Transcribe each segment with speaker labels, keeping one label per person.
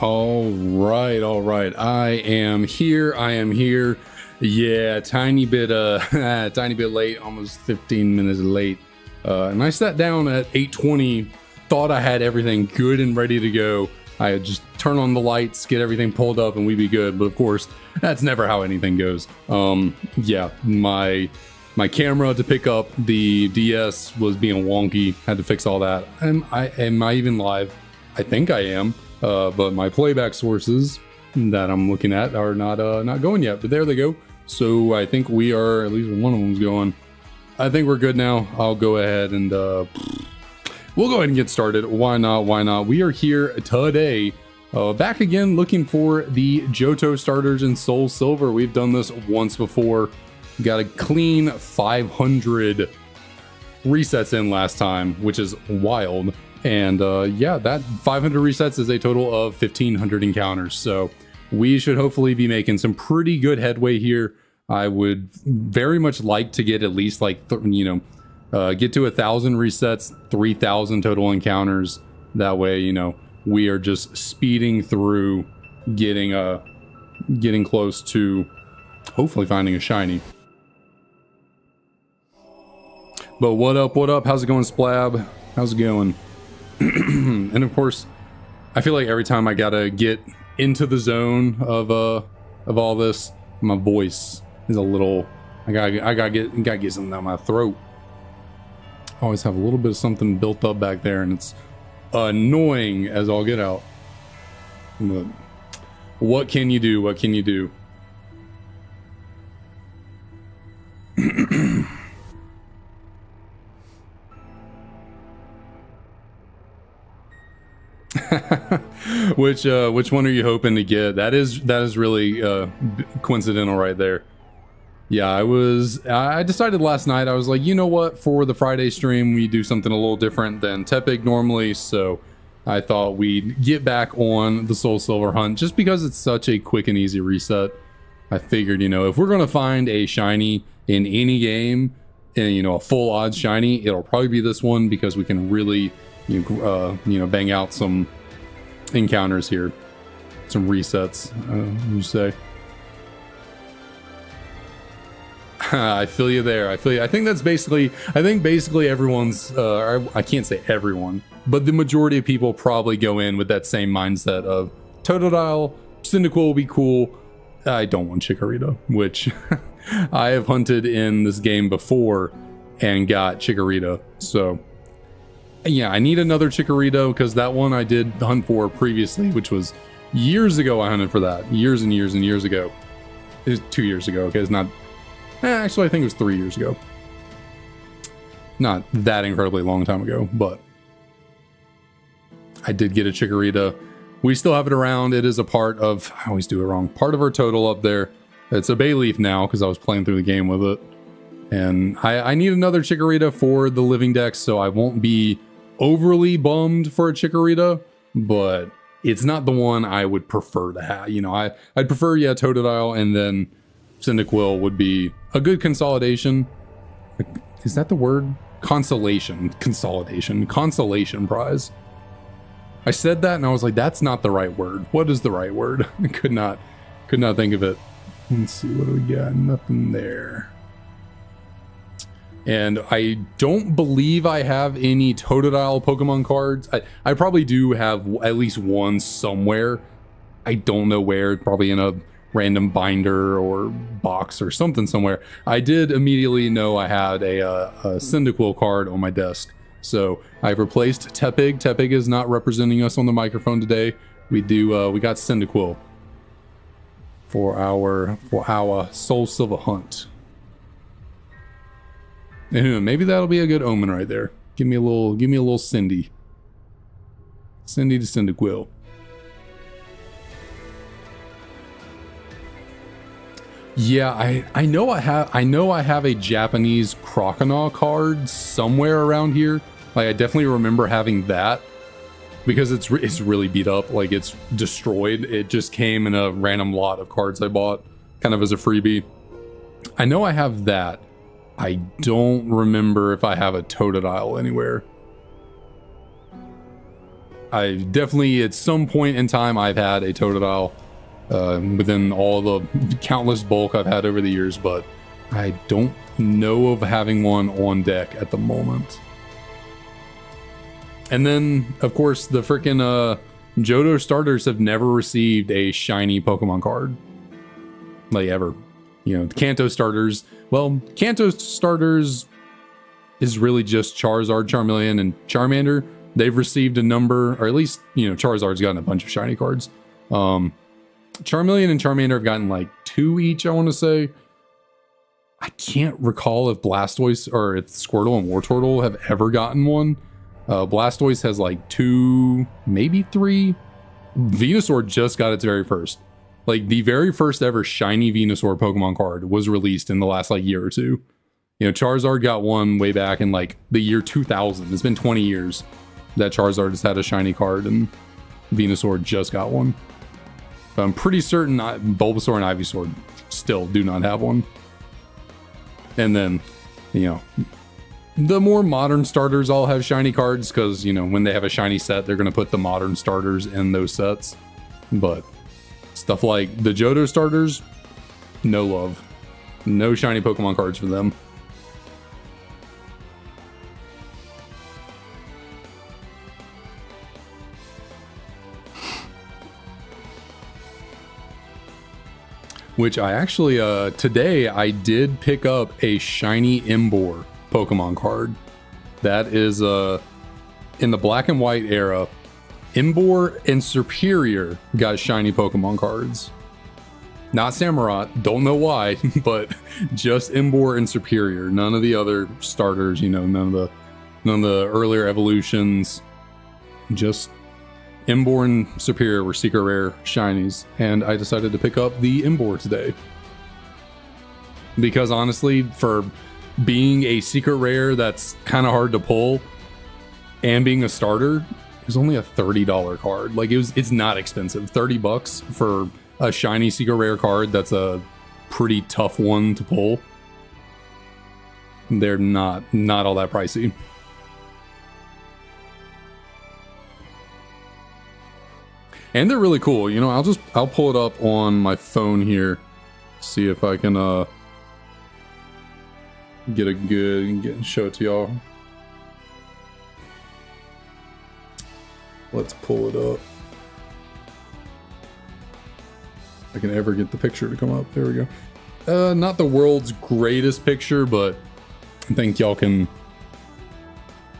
Speaker 1: All right, all right. I am here. I am here. Yeah, tiny bit tiny bit late, almost 15 minutes late. And I sat down at 8:20, thought I had everything good and ready to go. I had just turn on the lights, get everything pulled up, and we'd be good. But of course, that's never how anything goes. Yeah, my camera to pick up the DS was being wonky. Had to fix all that. Am I even live? I think I am. But my playback sources that I'm looking at are not going yet. But there they go. So I think we are, at least one of them's going. I think we're good now. I'll go ahead and we'll go ahead and get started. Why not? Why not? We are here today, back again looking for the Johto starters in SoulSilver. We've done this once before. Got a clean 500 resets in last time, which is wild. And yeah, that 500 resets is a total of 1,500 encounters. So we should hopefully be making some pretty good headway here. I would very much like to get at least like, get to 1,000 resets, 3,000 total encounters. That way, we are just speeding through getting close to hopefully finding a shiny. But what up? What up? How's it going, Splab? How's it going? And of course, I feel like every time I gotta get into the zone of all this, my voice is a little. I gotta get something down my throat. I always have a little bit of something built up back there, and it's annoying as all get out. But what can you do? What can you do? Which one are you hoping to get? That is really coincidental right there. Yeah, I decided last night, I was like, you know what, for the Friday stream we do something a little different than Tepig normally, so I thought we'd get back on the SoulSilver hunt just because it's such a quick and easy reset. I figured, if we're gonna find a shiny in any game and a full odds shiny, it'll probably be this one because we can really bang out some encounters here, some resets. You say? I feel you there. I feel you. I think basically everyone's. I can't say everyone, but the majority of people probably go in with that same mindset of Totodile, Cyndaquil will be cool. I don't want Chikorita, which I have hunted in this game before and got Chikorita, so. Yeah, I need another Chikorita because that one I did hunt for previously, which was years ago. I hunted for that years and years and years ago. It was 2 years ago. Okay, it's not. Actually, I think it was 3 years ago. Not that incredibly long time ago, but I did get a Chikorita. We still have it around. It is a part of. I always do it wrong. Part of our total up there. It's a Bayleaf now because I was playing through the game with it, and I need another Chikorita for the living dex, so I won't be overly bummed for a Chikorita, but it's not the one I would prefer to have. I'd prefer, Totodile, and then Cyndaquil would be a good consolidation. Is that the word? Consolation prize. I said that and I was like, that's not the right word. What is the right word? I could not think of it. Let's see, what do we got? Nothing there. And I don't believe I have any Totodile Pokemon cards. I probably do have at least one somewhere. I don't know where, probably in a random binder or box or something somewhere. I did immediately know I had a Cyndaquil card on my desk. So I've replaced Tepig. Tepig is not representing us on the microphone today. We got Cyndaquil for our SoulSilver hunt. Maybe that'll be a good omen right there. Give me a little Cindy. Cindy to Cyndaquil. Yeah, I know I have a Japanese Croconaw card somewhere around here. Like, I definitely remember having that because it's really beat up. Like, it's destroyed. It just came in a random lot of cards I bought kind of as a freebie. I know I have that. I don't remember if I have a Totodile anywhere. I definitely, at some point in time, I've had a Totodile within all the countless bulk I've had over the years, but I don't know of having one on deck at the moment. And then, of course, the freaking Johto starters have never received a shiny Pokemon card. Like, ever. You know, the Kanto starters, well, Kanto starters is really just Charizard, Charmeleon, and Charmander. They've received a number, or at least, you know, Charizard's gotten a bunch of shiny cards. Charmeleon and Charmander have gotten like 2 each, I want to say. I can't recall if Blastoise or if Squirtle and Wartortle have ever gotten one. Blastoise has like 2, maybe 3. Venusaur just got its very first. Like, the very first ever shiny Venusaur Pokemon card was released in the last like year or two. You know, Charizard got one way back in like the year 2000. It's been 20 years that Charizard has had a shiny card, and Venusaur just got one. But I'm pretty certain Bulbasaur and Ivysaur still do not have one. And then, you know, the more modern starters all have shiny cards because, you know, when they have a shiny set, they're going to put the modern starters in those sets. But stuff like the Johto starters, no love. No shiny Pokemon cards for them. Which I actually, today I did pick up a shiny Emboar Pokemon card. That is, in the black and white era, Emboar and Superior got shiny Pokemon cards. Not Samurott, don't know why, but just Emboar and Superior. None of the other starters, you know, none of the earlier evolutions. Just Emboar and Superior were secret rare shinies, and I decided to pick up the Emboar today. Because honestly, for being a secret rare that's kind of hard to pull, and being a starter, it was only a $30 card. Like, it's not expensive. $30 for a shiny secret rare card that's a pretty tough one to pull. They're not all that pricey. And they're really cool. You know, I'll pull it up on my phone here, see if I can get a good show it to y'all. Let's pull it up. If I can ever get the picture to come up. There we go. Not the world's greatest picture, but I think y'all can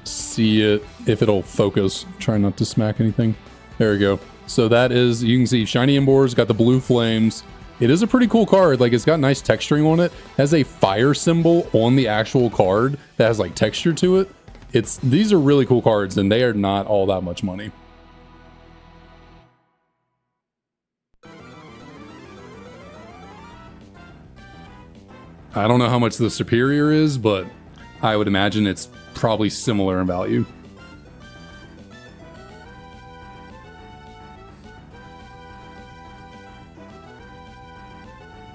Speaker 1: see it if it'll focus. Try not to smack anything. There we go. So that is, you can see Shiny Emboar's got the blue flames. It is a pretty cool card. Like, it's got nice texturing on it. It has a fire symbol on the actual card that has like texture to it. These are really cool cards, and they are not all that much money. I don't know how much the Superior is, but I would imagine it's probably similar in value.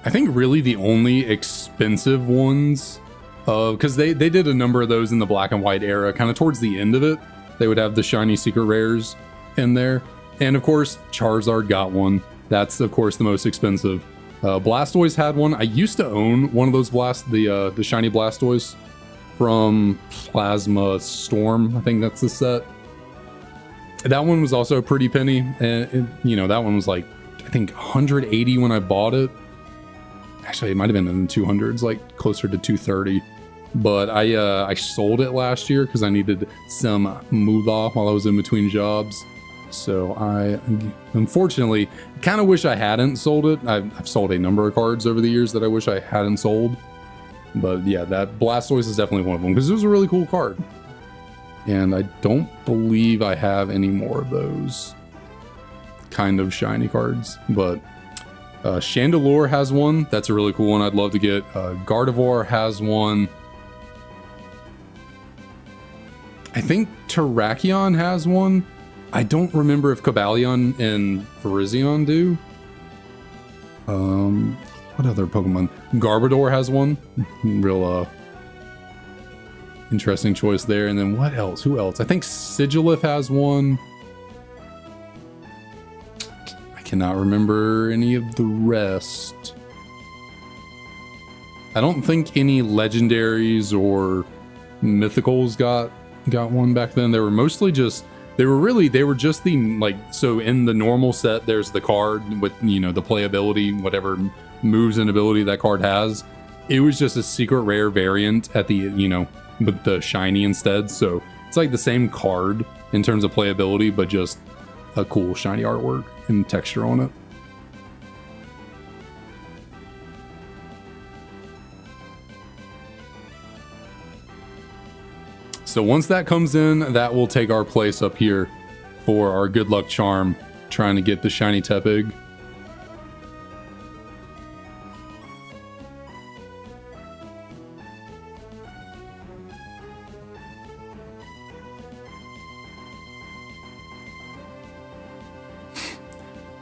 Speaker 1: I think really the only expensive ones, because they did a number of those in the black and white era, kind of towards the end of it. They would have the shiny secret rares in there. And of course, Charizard got one. That's of course the most expensive. Blastoise had one. I used to own one of those the shiny Blastoise from Plasma Storm. I think that's the set. That one was also a pretty penny. And you know, that one was like, I think 180 when I bought it. Actually, it might have been in the 200s, like closer to 230. But I sold it last year because I needed some moolah while I was in between jobs. So I, unfortunately, kind of wish I hadn't sold it. I've sold a number of cards over the years that I wish I hadn't sold. But yeah, that Blastoise is definitely one of them because it was a really cool card. And I don't believe I have any more of those kind of shiny cards. But Chandelure has one. That's a really cool one I'd love to get. Gardevoir has one. I think Terrakion has one. I don't remember if Cobalion and Virizion do. What other Pokemon? Garbodor has one. Real interesting choice there. And then what else? Who else? I think Sigilif has one. cannot remember any of the rest. I don't think any legendaries or mythicals got one back then. They were mostly just, they were just the, like, so in the normal set, there's the card with, you know, the playability, whatever moves and ability that card has. It was just a secret rare variant at the, you know, with the shiny instead. So it's like the same card in terms of playability, but just a cool shiny artwork and texture on it. So once that comes in, that will take our place up here for our good luck charm, trying to get the shiny Tepig.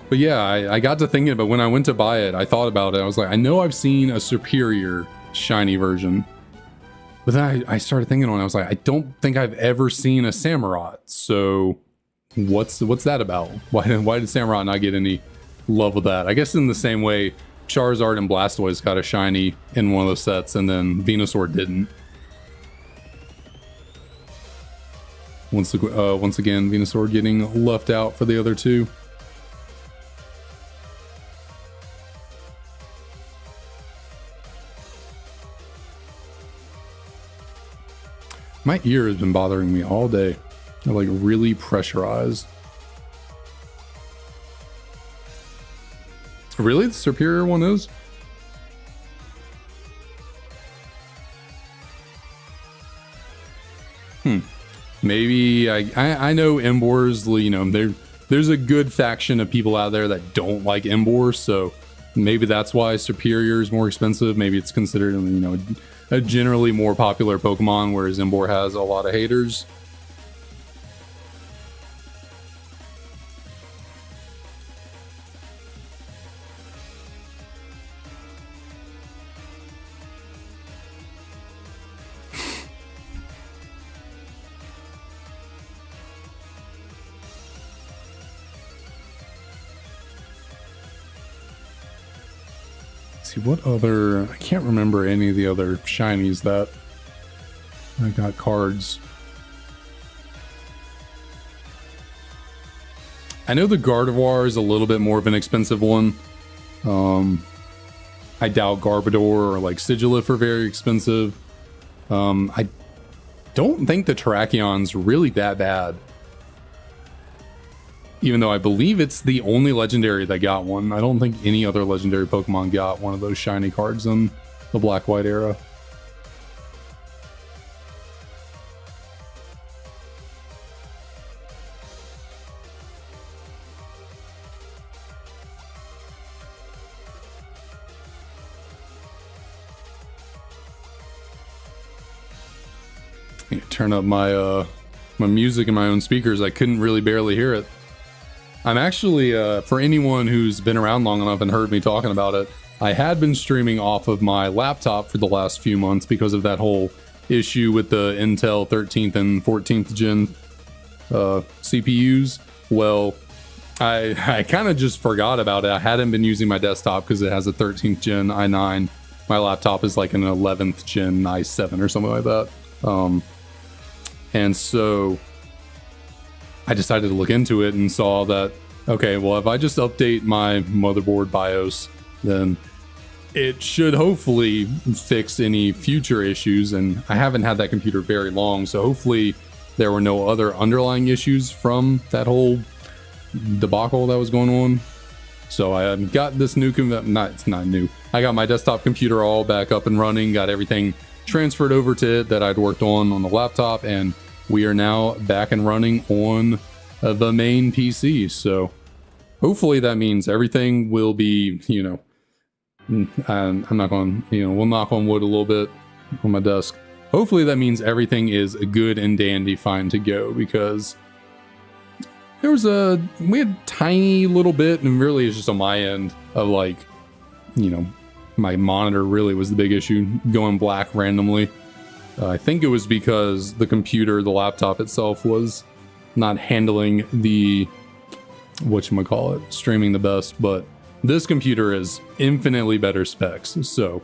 Speaker 1: But yeah, I got to thinking about when I went to buy it, I thought about it. I was like, I know I've seen a superior shiny version. But then I started thinking on it. I was like, I don't think I've ever seen a Samurott. So what's that about? Why did Samurott not get any love with that? I guess in the same way Charizard and Blastoise got a shiny in one of those sets, and then Venusaur didn't. Once again, Venusaur getting left out for the other two. My ear has been bothering me all day. They're like really pressurized. Really? The superior one is? Maybe I know Emboar's, you know, there's a good faction of people out there that don't like Emboar, so maybe that's why superior is more expensive. Maybe it's considered, you know, a generally more popular Pokemon, whereas Emboar has a lot of haters. See what other, I can't remember any of the other shinies that I got cards. I know the Gardevoir is a little bit more of an expensive one. I doubt Garbodor or like Sigilif are very expensive. I don't think the Terrakions really that bad. Even though I believe it's the only legendary that got one. I don't think any other legendary Pokemon got one of those shiny cards in the Black-White era. Turn up my my music in my own speakers. I couldn't really barely hear it. I'm actually, for anyone who's been around long enough and heard me talking about it, I had been streaming off of my laptop for the last few months because of that whole issue with the Intel 13th and 14th gen CPUs. Well, I kind of just forgot about it. I hadn't been using my desktop because it has a 13th gen i9. My laptop is like an 11th gen i7 or something like that. And so I decided to look into it and saw that, okay, well, if I just update my motherboard BIOS, then it should hopefully fix any future issues. And I haven't had that computer very long, so hopefully there were no other underlying issues from that whole debacle that was going on. So I got this new, it's not new. I got my desktop computer all back up and running, got everything transferred over to it that I'd worked on the laptop, and we are now back and running on the main PC. So hopefully that means everything will be, you know, I'm not going to, you know, we'll knock on wood a little bit on my desk. Hopefully that means everything is good and dandy fine to go, because we had a tiny little bit, and really it's just on my end of, like, you know, my monitor really was the big issue, going black randomly. I think it was because the computer, the laptop itself, was not handling the whatchamacallit, streaming the best, but this computer is infinitely better specs. So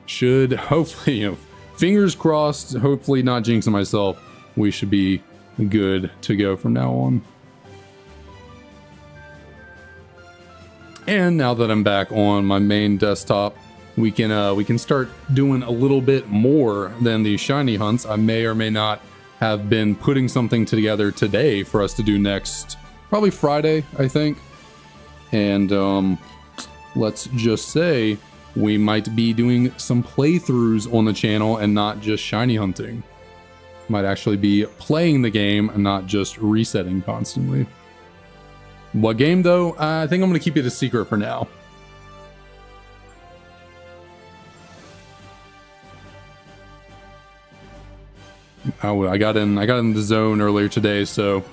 Speaker 1: should hopefully, fingers crossed, hopefully not jinxing myself, we should be good to go from now on. And now that I'm back on my main desktop, we can start doing a little bit more than the shiny hunts. I may or may not have been putting something together today for us to do next, probably Friday, I think. And let's just say we might be doing some playthroughs on the channel and not just shiny hunting. Might actually be playing the game and not just resetting constantly. What game though? I think I'm going to keep it a secret for now. I got in the zone earlier today, so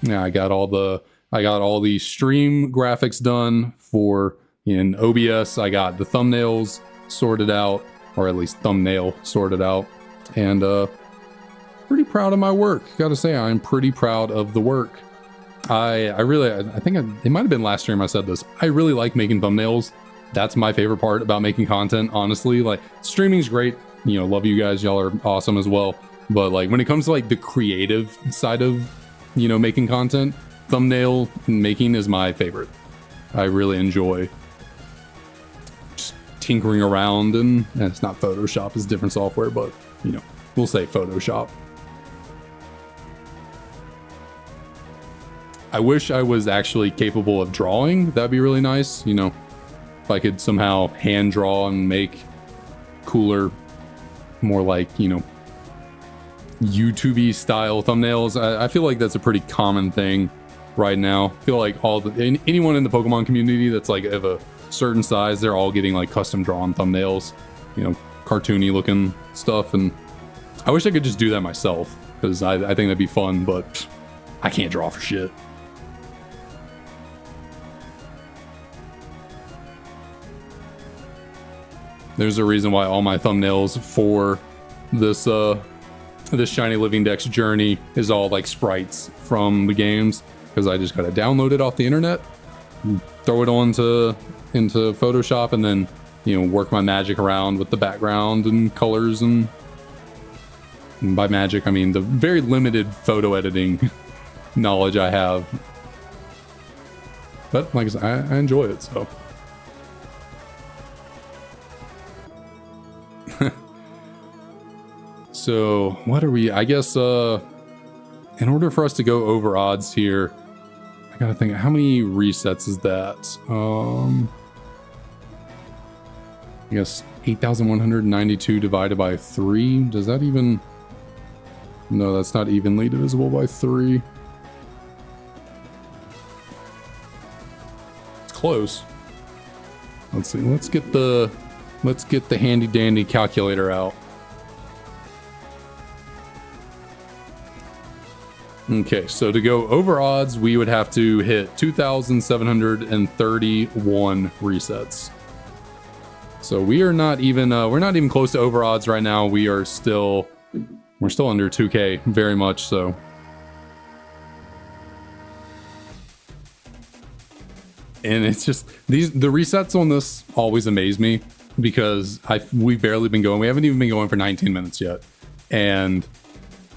Speaker 1: yeah, I got all the stream graphics done for in OBS. I got the thumbnails sorted out, or at least thumbnail sorted out, and pretty proud of my work. Gotta say, I'm pretty proud of the work. I think it might have been last stream I said this. I really like making thumbnails. That's my favorite part about making content, honestly. Like, streaming's great. Love you guys. Y'all are awesome as well. But like when it comes to like the creative side of, making content, thumbnail making is my favorite. I really enjoy just tinkering around, and it's not Photoshop, it's different software, but we'll say Photoshop. I wish I was actually capable of drawing. That'd be really nice. If I could somehow hand draw and make cooler, more like, YouTube-y style thumbnails. I feel like that's a pretty common thing right now. I feel like anyone in the Pokemon community that's like of a certain size, they're all getting like custom drawn thumbnails, cartoony looking stuff. And I wish I could just do that myself, because I think that'd be fun, but I can't draw for shit. There's a reason why all my thumbnails for this Shiny Living Dex journey is all like sprites from the games, because I just gotta download it off the internet, throw it into Photoshop, and then work my magic around with the background and colors. And by magic I mean the very limited photo editing knowledge I have, but like I said, I enjoy it. So so what are we? I guess in order for us to go over odds here, I gotta think, how many resets is that? I guess 8,192 divided by 3. Does that even... No, that's not evenly divisible by 3. It's close. Let's see. Let's get the handy dandy calculator out. Okay, so to go over odds, we would have to hit 2,731 resets. So we are not even we're not even close to over odds right now. We're still under 2K, very much so. And it's just the resets on this always amaze me, because we've barely been going. We haven't even been going for 19 minutes yet, and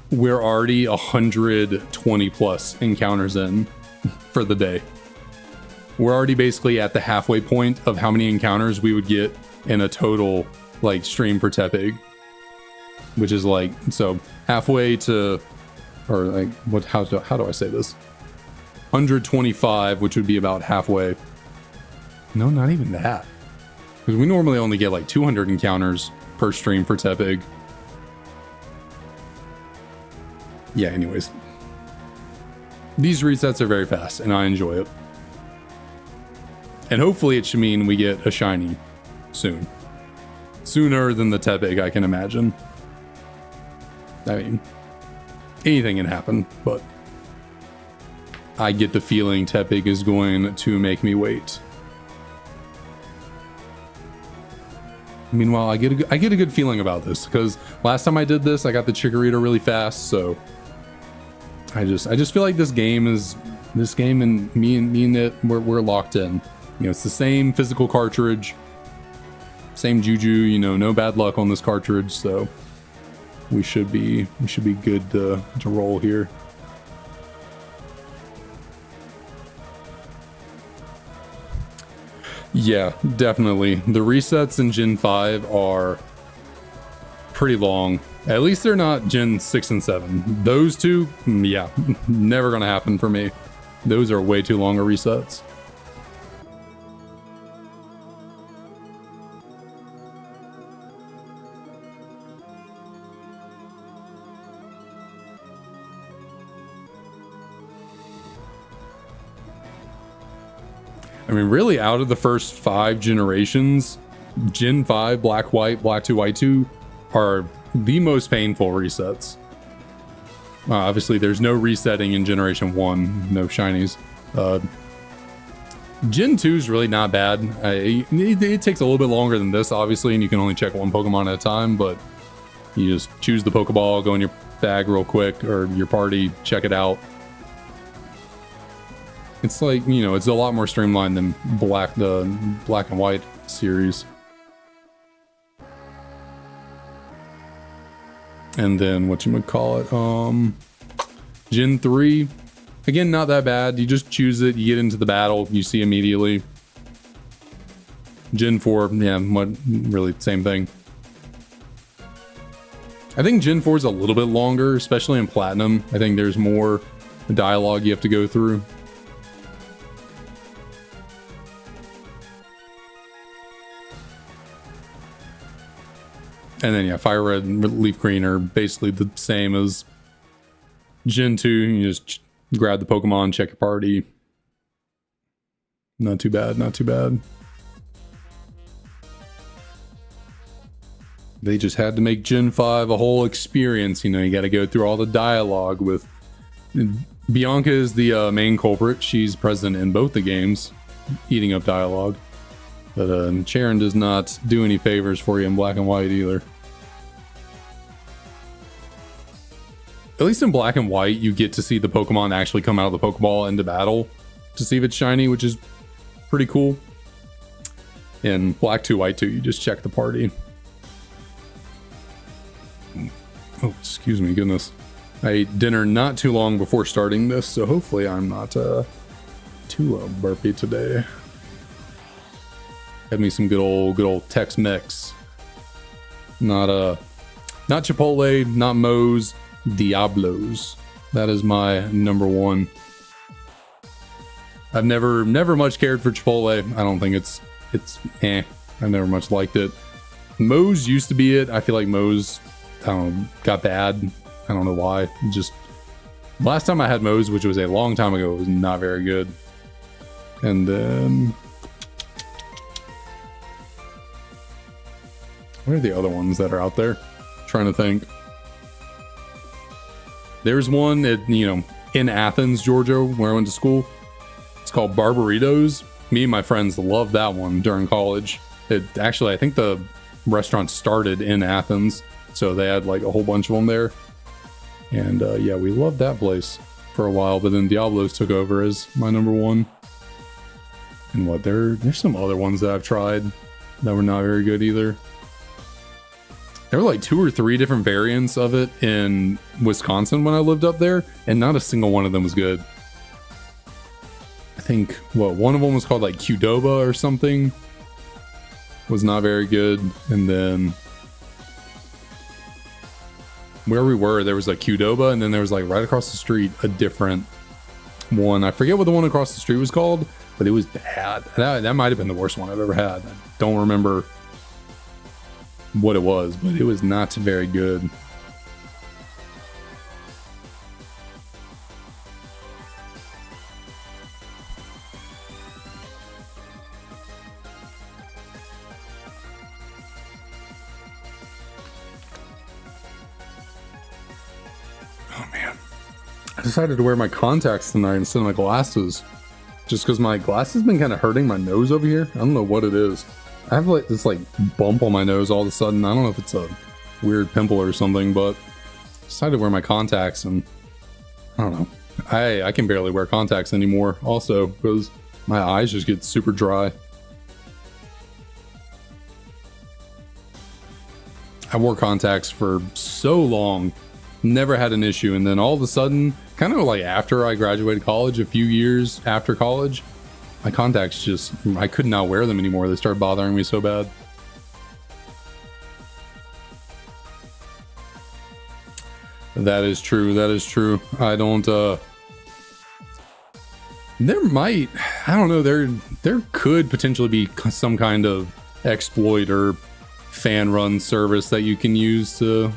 Speaker 1: we're already 120 plus encounters in for the day. We're already basically at the halfway point of how many encounters we would get in a total like stream for Tepig, which is like, so halfway to, or like what? How do I say this? 125, which would be about halfway. No, not even that, because we normally only get like 200 encounters per stream for Tepig. Yeah, anyways, these resets are very fast and I enjoy it, and hopefully it should mean we get a shiny soon, sooner than the Tepig, I can imagine. I mean, anything can happen, but I get the feeling Tepig is going to make me wait. Meanwhile, I get a good feeling about this, because last time I did this, I got the Chikorita really fast, so I just feel like this game is This game, and me and it, we're locked in. You know, it's the same physical cartridge, same juju. You know, no bad luck on this cartridge, so we should be good to roll here. Yeah, definitely. The resets in Gen 5 are pretty long. At least they're not Gen 6 and 7. Those two, yeah, never gonna happen for me. Those are way too long of resets. I mean, really, out of the first 5 generations, Gen 5, Black, White, Black 2, White 2 are the most painful resets. Obviously, there's no resetting in Generation 1, no shinies. Gen 2 is really not bad. It takes a little bit longer than this, obviously, and you can only check one Pokemon at a time, but you just choose the Pokeball, go in your bag real quick, or your party, check it out. It's like, you know, it's a lot more streamlined than the Black and White series. And then whatchamacallit, Gen 3, again, not that bad. You just choose it, you get into the battle, you see immediately. Gen 4, yeah, really same thing. I think Gen 4 is a little bit longer, especially in Platinum. I think there's more dialogue you have to go through. And then, yeah, Fire Red and Leaf Green are basically the same as Gen 2. You just grab the Pokemon, check your party. Not too bad, not too bad. They just had to make Gen 5 a whole experience. You know, you got to go through all the dialogue with... Bianca is the main culprit. She's present in both the games, eating up dialogue. But Charon does not do any favors for you in Black and White either. At least in Black and White, you get to see the Pokemon actually come out of the Pokeball into battle to see if it's shiny, which is pretty cool. In Black 2, White 2, you just check the party. Oh, excuse me, goodness. I ate dinner not too long before starting this, so hopefully I'm not too burpy today. Had me some good old Tex-Mex. Not Chipotle, not Moe's, Diablo's. That is my number one. I've never much cared for Chipotle. I don't think it's eh. I've never much liked it. Moe's used to be it. I feel like Moe's, I don't know, got bad. I don't know why. Just last time I had Moe's, which was a long time ago, it was not very good. And then what are the other ones that are out there? I'm trying to think. There's one at, you know, in Athens, Georgia, where I went to school. It's called Barbaritos. Me and my friends loved that one during college. It actually, I think the restaurant started in Athens, so they had like a whole bunch of them there. And yeah, we loved that place for a while, but then Diablo's took over as my number one. And what, there's some other ones that I've tried that were not very good either. There were like 2 or 3 different variants of it in Wisconsin when I lived up there, and not a single one of them was good. I think, what, one of them was called like Qdoba or something. Was not very good. And then where we were, there was like Qdoba, and then there was like right across the street a different one. I forget what the one across the street was called, but it was bad. That might have been the worst one I've ever had. I don't remember what it was, but it was not very good. Oh man, I decided to wear my contacts tonight instead of my glasses, just because my glasses have been kind of hurting my nose over here. I don't know what it is. I have like this like bump on my nose all of a sudden. I don't know if it's a weird pimple or something, but I decided to wear my contacts, and I don't know. I can barely wear contacts anymore also because my eyes just get super dry. I wore contacts for so long, never had an issue, and then all of a sudden, kind of like after I graduated college, a few years after college, my contacts just, I could not wear them anymore. They started bothering me so bad. That is true. That is true. I don't, there might, I don't know, there could potentially be some kind of exploit or fan run service that you can use to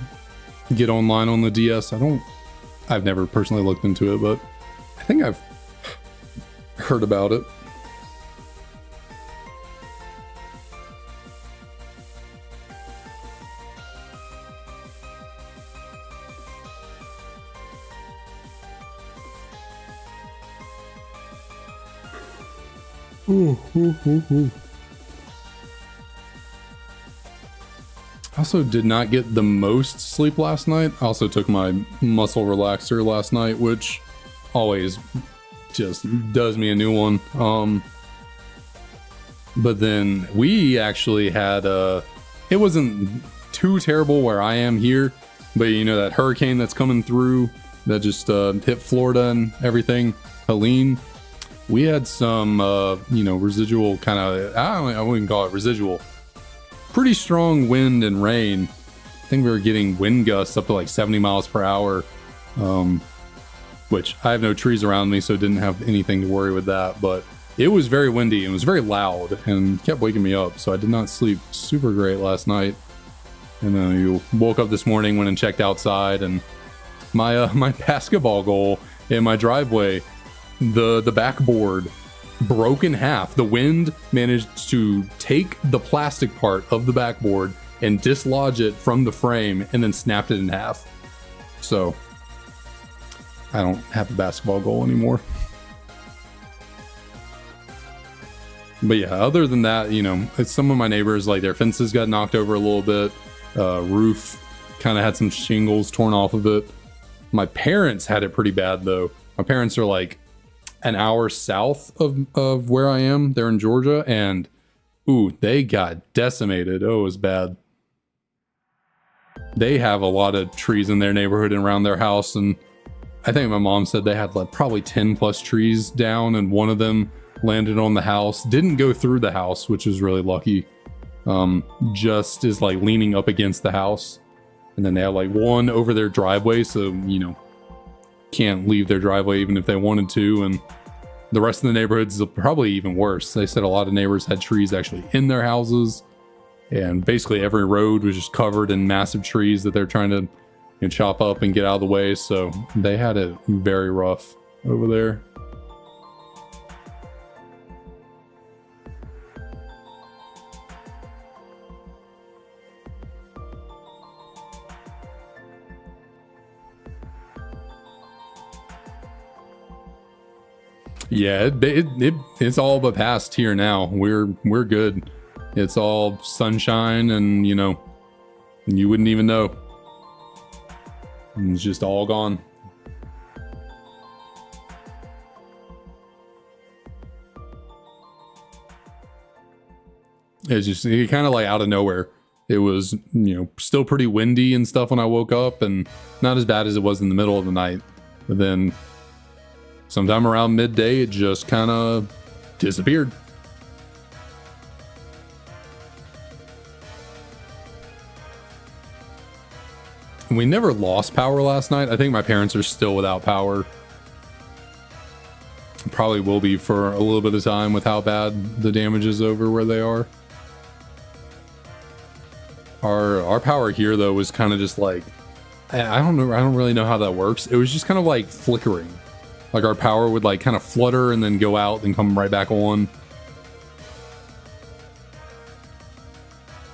Speaker 1: get online on the DS. I've never personally looked into it, but I think I've heard about it. I also did not get the most sleep last night. I also took my muscle relaxer last night, which always just does me a new one. But then we actually had it wasn't too terrible where I am here, but you know that hurricane that's coming through that just hit Florida and everything, Helene. We had some you know, residual kind of, I wouldn't call it residual, pretty strong wind and rain. I think we were getting wind gusts up to like 70 miles per hour, which I have no trees around me, so didn't have anything to worry with that. But it was very windy and it was very loud and kept waking me up, so I did not sleep super great last night. And then you woke up this morning, went and checked outside, and my my basketball goal in my driveway, the backboard broke in half. The wind managed to take the plastic part of the backboard and dislodge it from the frame and then snapped it in half. So I don't have a basketball goal anymore. But yeah, other than that, you know, some of my neighbors, like their fences got knocked over a little bit. Roof kind of had some shingles torn off of it. My parents had it pretty bad though. My parents are like an hour south of where I am. They're in Georgia, and ooh, they got decimated. Oh, it was bad. They have a lot of trees in their neighborhood and around their house, and I think my mom said they had like probably 10 plus trees down, and one of them landed on the house. Didn't go through the house, which is really lucky. Just is like leaning up against the house, and then they have like one over their driveway, so you know, can't leave their driveway even if they wanted to. And the rest of the neighborhoods is probably even worse. They said a lot of neighbors had trees actually in their houses, and basically every road was just covered in massive trees that they're trying to, you know, chop up and get out of the way. So they had it very rough over there. Yeah, it's all but past here now. We're good. It's all sunshine, and you know, you wouldn't even know. It's just all gone. It's just kind of like out of nowhere. It was, you know, still pretty windy and stuff when I woke up, and not as bad as it was in the middle of the night. But then sometime around midday, it just kind of disappeared. We never lost power last night. I think my parents are still without power. Probably will be for a little bit of time with how bad the damage is over where they are. Our power here though was kind of just like, I don't know, I don't really know how that works. It was just kind of like flickering. Like our power would like kind of flutter and then go out and come right back on.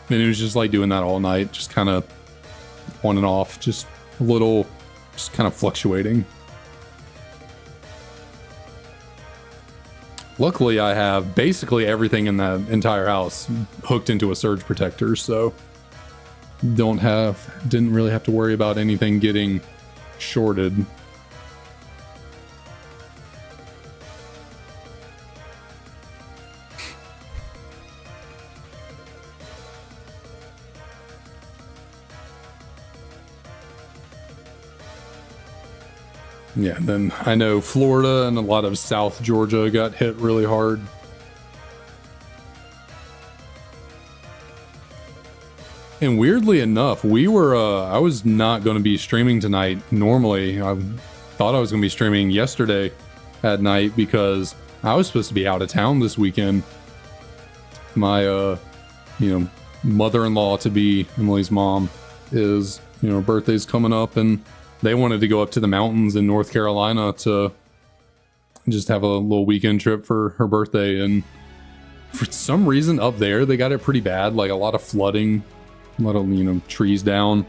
Speaker 1: And it was just like doing that all night, just kind of on and off, just a little, just kind of fluctuating. Luckily, I have basically everything in that entire house hooked into a surge protector, so didn't really have to worry about anything getting shorted. Yeah, then I know Florida and a lot of South Georgia got hit really hard. And weirdly enough, I was not going to be streaming tonight. Normally, I thought I was going to be streaming yesterday at night because I was supposed to be out of town this weekend. My, mother-in-law to be, Emily's mom, is, her birthday's coming up, and they wanted to go up to the mountains in North Carolina to just have a little weekend trip for her birthday. And for some reason up there, they got it pretty bad, like a lot of flooding, a lot of, trees down.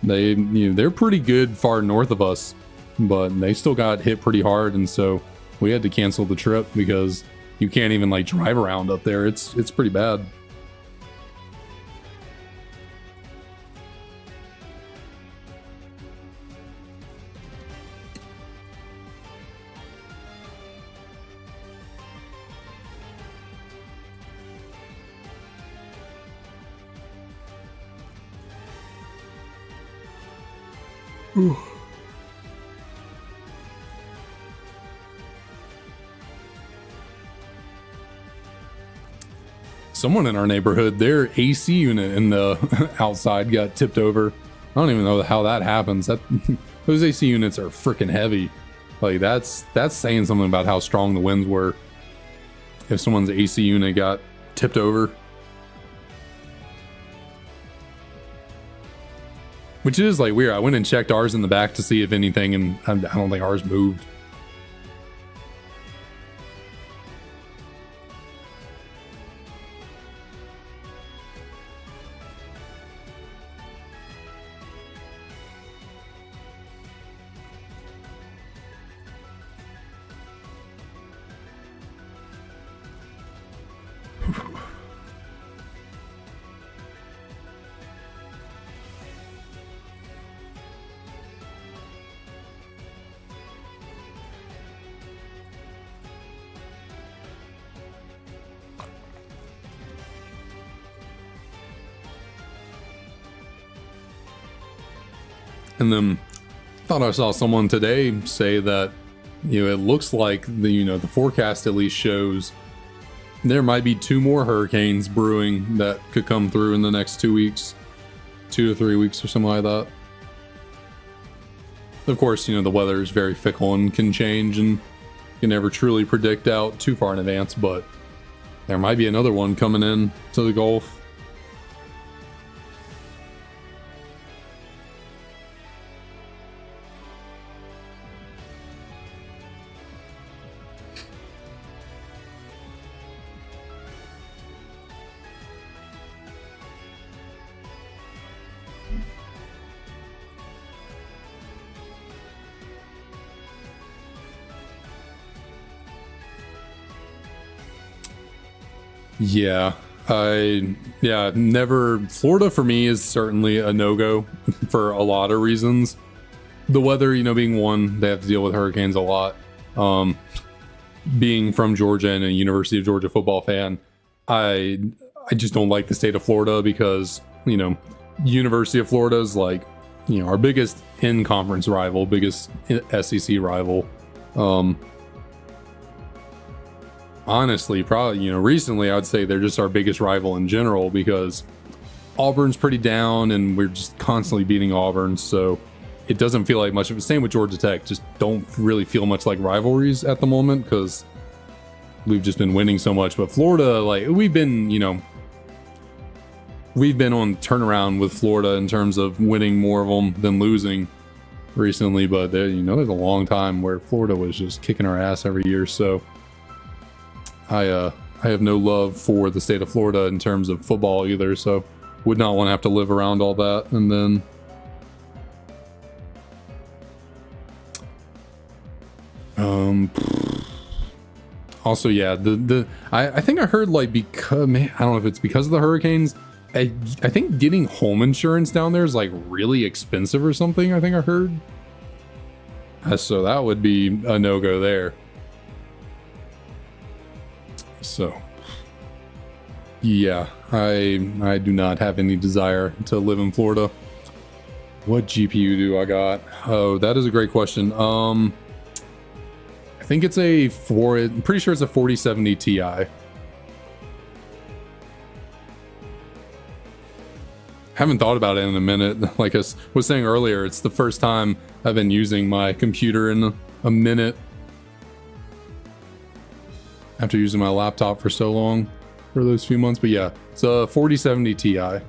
Speaker 1: They're pretty good far north of us, but they still got hit pretty hard. And so we had to cancel the trip because you can't even like drive around up there. It's pretty bad. Ooh. Someone in our neighborhood, their AC unit in the outside got tipped over. I don't even know how that happens. Those AC units are freaking heavy. Like that's saying something about how strong the winds were. If someone's AC unit got tipped over. Which is like weird. I went and checked ours in the back to see if anything, and I don't think ours moved. And then thought I saw someone today say that, it looks like the forecast at least shows there might be 2 more hurricanes brewing that could come through in the next 2 weeks, 2 to 3 weeks or something like that. Of course, the weather is very fickle and can change, and you can never truly predict out too far in advance, but there might be another one coming in to the Gulf. Yeah, never. Florida for me is certainly a no-go for a lot of reasons. The weather, being one, they have to deal with hurricanes a lot. Being from Georgia and a University of Georgia football fan, I just don't like the state of Florida because, University of Florida is like, our biggest in-conference rival, biggest SEC rival. Honestly, probably, recently I would say they're just our biggest rival in general because Auburn's pretty down and we're just constantly beating Auburn. So it doesn't feel like much of the same with Georgia Tech. Just don't really feel much like rivalries at the moment because we've just been winning so much. But Florida, like we've been on turnaround with Florida in terms of winning more of them than losing recently. But there, there's a long time where Florida was just kicking our ass every year. So I have no love for the state of Florida in terms of football either, so would not want to have to live around all that. And then also, yeah, I think I heard like because I don't know if it's because of the hurricanes. I think getting home insurance down there is like really expensive or something. I think I heard. So that would be a no-go there. So, yeah, I do not have any desire to live in Florida. What GPU do I got? Oh, that is a great question. think it's I'm pretty sure it's a 4070 Ti. Haven't thought about it in a minute. Like I was saying earlier, it's the first time I've been using my computer in a minute after using my laptop for so long for those few months. But yeah, it's a 4070 Ti. I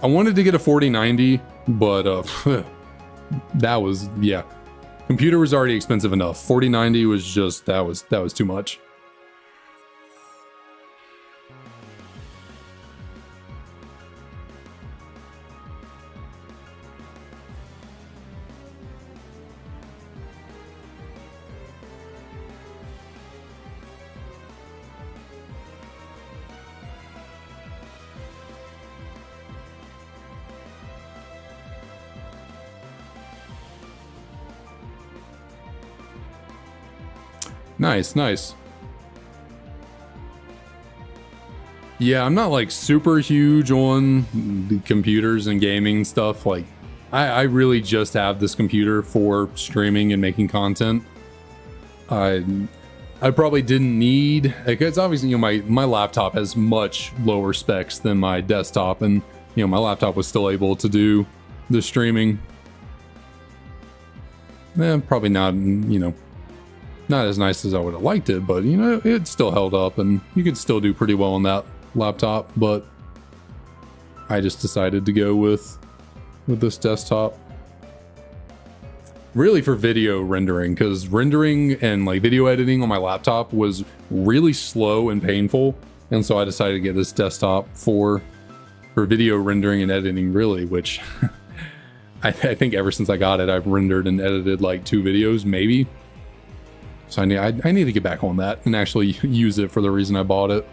Speaker 1: wanted to get a 4090, but that was, yeah, computer was already expensive enough. 4090 was just, that was too much. Nice, nice. Yeah, I'm not like super huge on the computers and gaming stuff. Like, I really just have this computer for streaming and making content. I probably didn't need, like, it's obviously, you know, my laptop has much lower specs than my desktop, and you know, my laptop was still able to do the streaming. Probably not, you know, not as nice as I would have liked it, but you know, it still held up and you could still do pretty well on that laptop. But I just decided to go with this desktop really for video rendering, because rendering and like video editing on my laptop was really slow and painful, and so I decided to get this desktop for video rendering and editing, really, which I think ever since I got it, I've rendered and edited like 2 videos maybe. So I need to get back on that and actually use it for the reason I bought it.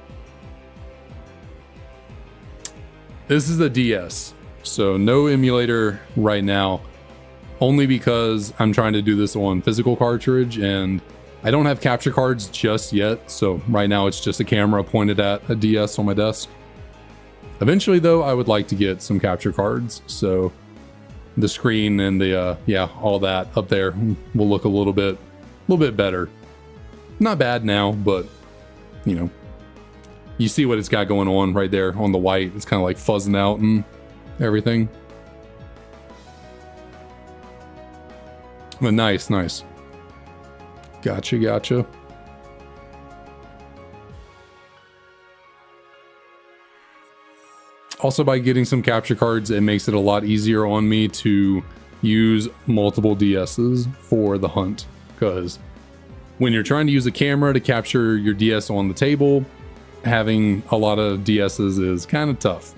Speaker 1: This is the DS, so no emulator right now, only because I'm trying to do this on physical cartridge and I don't have capture cards just yet. So right now it's just a camera pointed at a DS on my desk. Eventually though, I would like to get some capture cards, so the screen and the yeah, all that up there will look a little bit better. Not bad now, but you know, you see what it's got going on right there on the white. It's kind of like fuzzing out and everything. But nice, nice. Gotcha, gotcha. Also, by getting some capture cards, it makes it a lot easier on me to use multiple DSs for the hunt, because when you're trying to use a camera to capture your DS on the table, having a lot of DSs is kind of tough.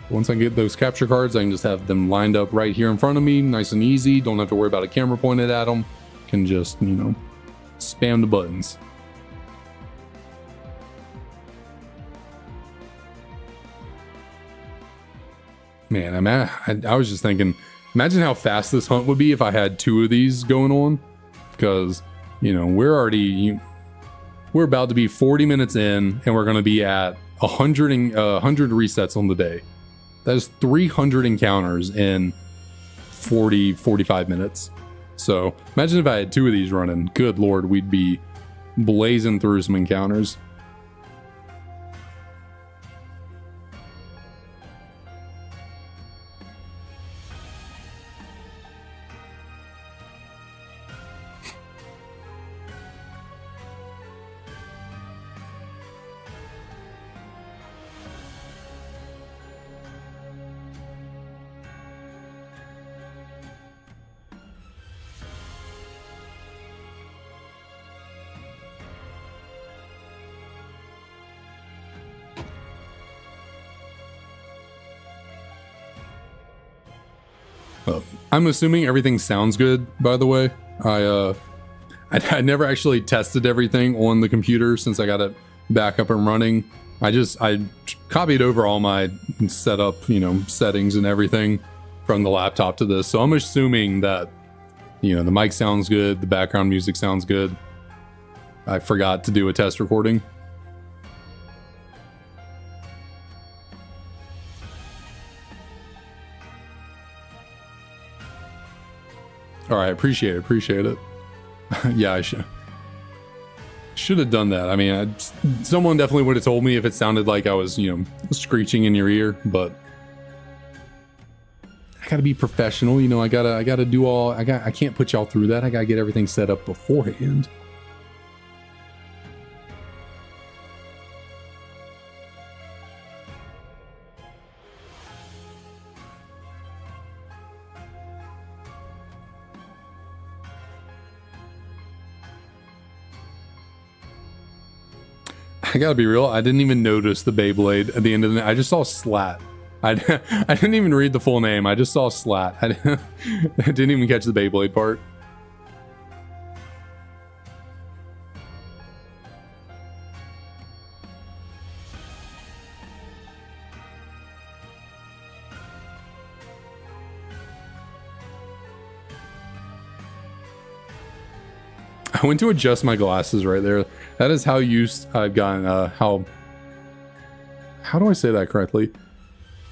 Speaker 1: Once I get those capture cards, I can just have them lined up right here in front of me, nice and easy. Don't have to worry about a camera pointed at them. Can just, you know, spam the buttons. Man, I was just thinking, imagine how fast this hunt would be if I had 2 of these going on. Because, you know, we're about to be 40 minutes in and we're going to be at 100 resets on the day. That is 300 encounters in 45 minutes. So imagine if I had 2 of these running. Good Lord, we'd be blazing through some encounters. I'm assuming everything sounds good, by the way. I never actually tested everything on the computer since I got it back up and running. I copied over all my setup, you know, settings and everything from the laptop to this. So I'm assuming that, you know, the mic sounds good, the background music sounds good. I forgot to do a test recording. All right, appreciate it. Yeah, I should have done that. I mean, someone definitely would have told me if it sounded like I was, you know, screeching in your ear, but I gotta be professional. You know, I gotta do all, I can't put y'all through that. I gotta get everything set up beforehand. I gotta be real, I didn't even notice the Beyblade at the end of the night. I just saw Slat. I didn't even read the full name. I just saw Slat. I didn't even catch the Beyblade part. I went to adjust my glasses right there. That is how used I've gotten, how do I say that correctly?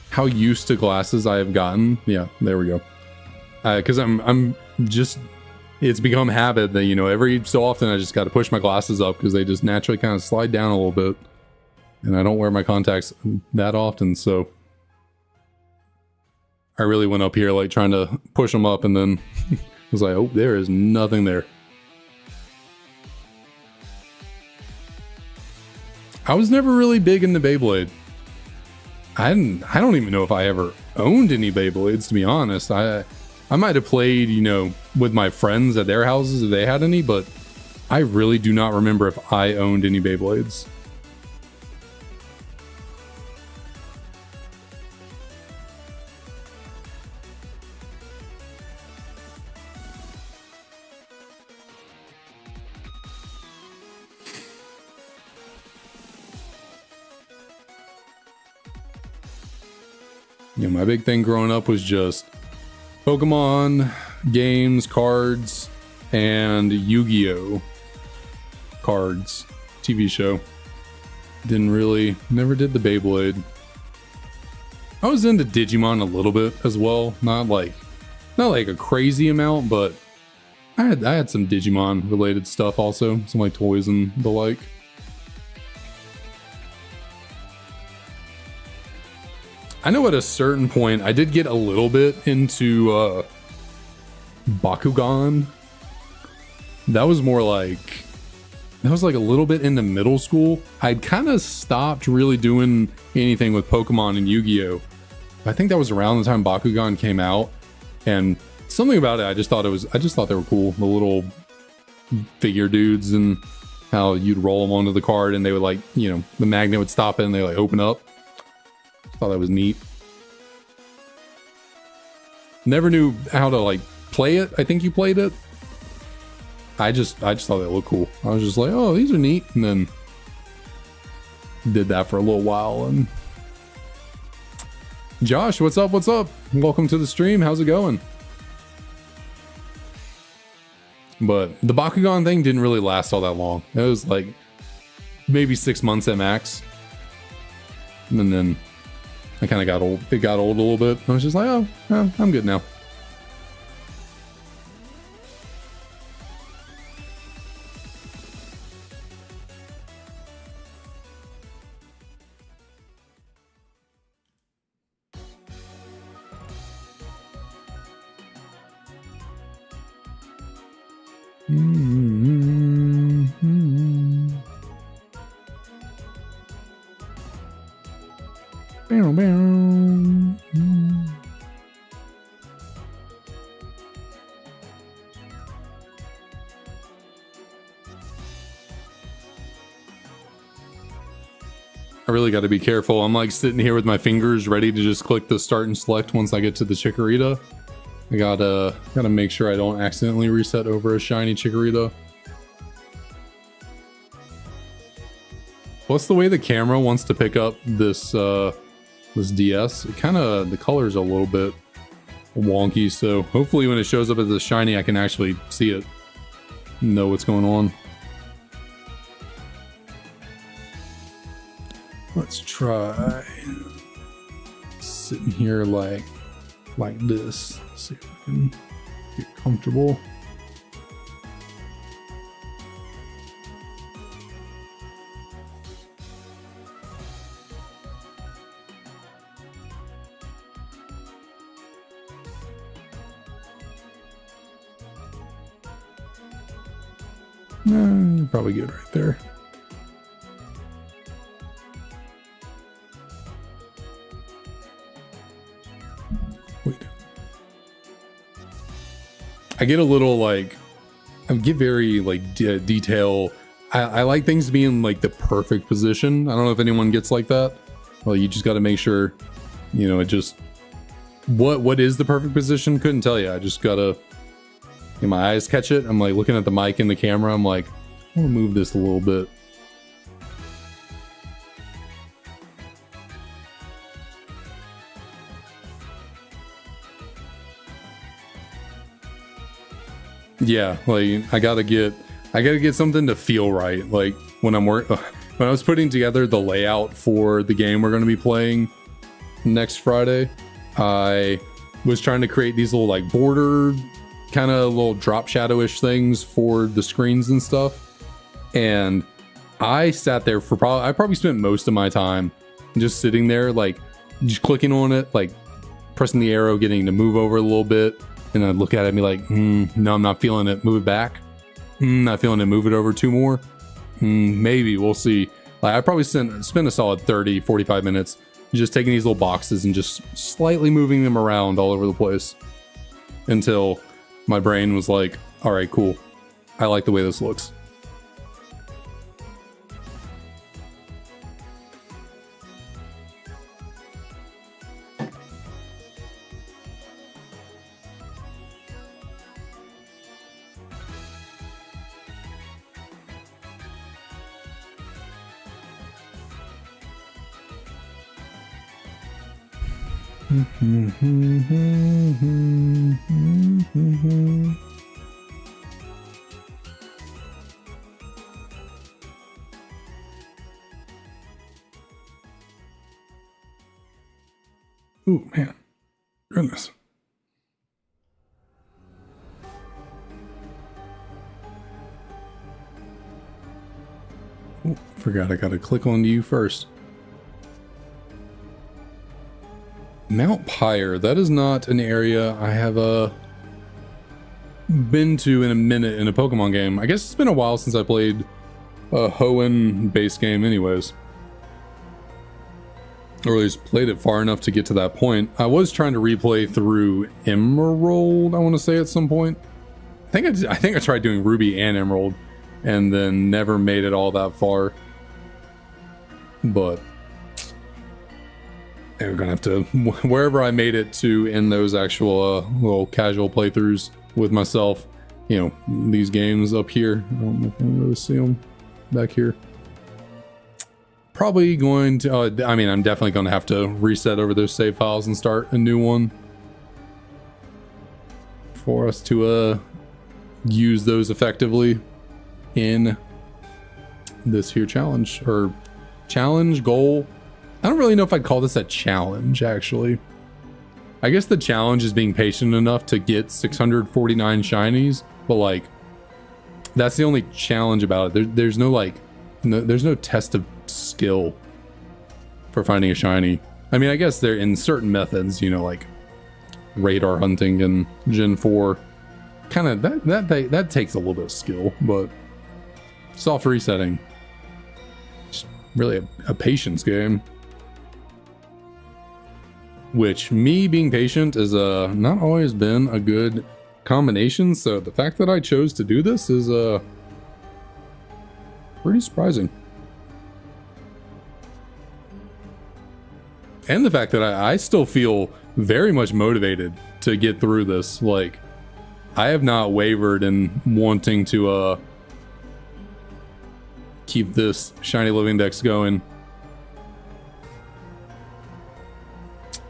Speaker 1: How used to glasses I have gotten. Yeah, there we go. Because I'm just, it's become habit that, you know, every so often I just got to push my glasses up because they just naturally kind of slide down a little bit. And I don't wear my contacts that often, so I really went up here like trying to push them up, and then I was like, oh, there is nothing there. I was never really big into Beyblade. I don't even know if I ever owned any Beyblades, to be honest. I might have played, you know, with my friends at their houses if they had any, but I really do not remember if I owned any Beyblades. You know, my big thing growing up was just Pokemon, games, cards, and Yu-Gi-Oh! Cards, TV show. Never did the Beyblade. I was into Digimon a little bit as well. Not like a crazy amount, but I had some Digimon related stuff also. Some like toys and the like. I know at a certain point I did get a little bit into Bakugan. That was like a little bit into middle school. I'd kind of stopped really doing anything with Pokemon and Yu-Gi-Oh! I think that was around the time Bakugan came out, and something about it I just thought they were cool. The little figure dudes and how you'd roll them onto the card and they would, like, you know, the magnet would stop it and they like open up. Thought that was neat. Never knew how to like play it. I think you played it. I just thought they looked cool. I was just like, oh, these are neat, and then did that for a little while. And Josh, what's up? What's up? Welcome to the stream. How's it going? But the Bakugan thing didn't really last all that long. It was like maybe 6 months at max, and then I kind of got old. It got old a little bit. I was just like, oh, I'm good now. I really got to be careful. I'm like sitting here with my fingers ready to just click the start and select once I get to the Chikorita. I gotta make sure I don't accidentally reset over a Shiny Chikorita. What's the way the camera wants to pick up this this DS? It kind of, the color's a little bit wonky, so hopefully when it shows up as a shiny I can actually see it, know what's going on. Let's try sitting here like this. See if I can Get comfortable. You're probably good right there. Wait. I get a little like, I get very like detail. I like things to be in like the perfect position. I don't know if anyone gets like that. Well, you just got to make sure, you know, it just, what is the perfect position? Couldn't tell you. I just gotta, my eyes catch it. I'm like looking at the mic and the camera. I'm like, I want to move this a little bit. Yeah, like I gotta get something to feel right. Like when when I was putting together the layout for the game we're going to be playing next Friday, I was trying to create these little like border kind of little drop shadow-ish things for the screens and stuff. And I sat there for I probably spent most of my time just sitting there, like just clicking on it, like pressing the arrow, getting to move over a little bit. And I'd look at it and be like, no, I'm not feeling it. Move it back. Not feeling it. Move it over 2 more. Maybe. We'll see. Like, I probably spent a solid 30, 45 minutes just taking these little boxes and just slightly moving them around all over the place until my brain was like, all right, cool. I like the way this looks. Ooh, man. Goodness. Ooh, forgot I gotta click on you first. Mount Pyre, that is not an area I have been to in a minute in a Pokemon game. I guess it's been a while since I played a Hoenn base game anyways. Or at least played it far enough to get to that point. I was trying to replay through Emerald, I want to say at some point. I think I tried doing Ruby and Emerald and then never made it all that far. But we're gonna have to, wherever I made it to in those actual little casual playthroughs with myself, you know, these games up here. I don't know if I can really see them back here. Probably going to, I mean, I'm definitely going to have to reset over those save files and start a new one for us to use those effectively in this here challenge, or challenge goal. I don't really know if I'd call this a challenge, actually. I guess the challenge is being patient enough to get 649 shinies, but like, that's the only challenge about it. There's no like, there's no test of skill for finding a shiny. I mean, I guess they're in certain methods, you know, like radar hunting and Gen 4. Kind of that takes a little bit of skill, but soft resetting, just really a patience game. Which, me being patient is not always been a good combination, so the fact that I chose to do this is pretty surprising. And the fact that I still feel very much motivated to get through this. Like, I have not wavered in wanting to keep this Shiny Living Dex going.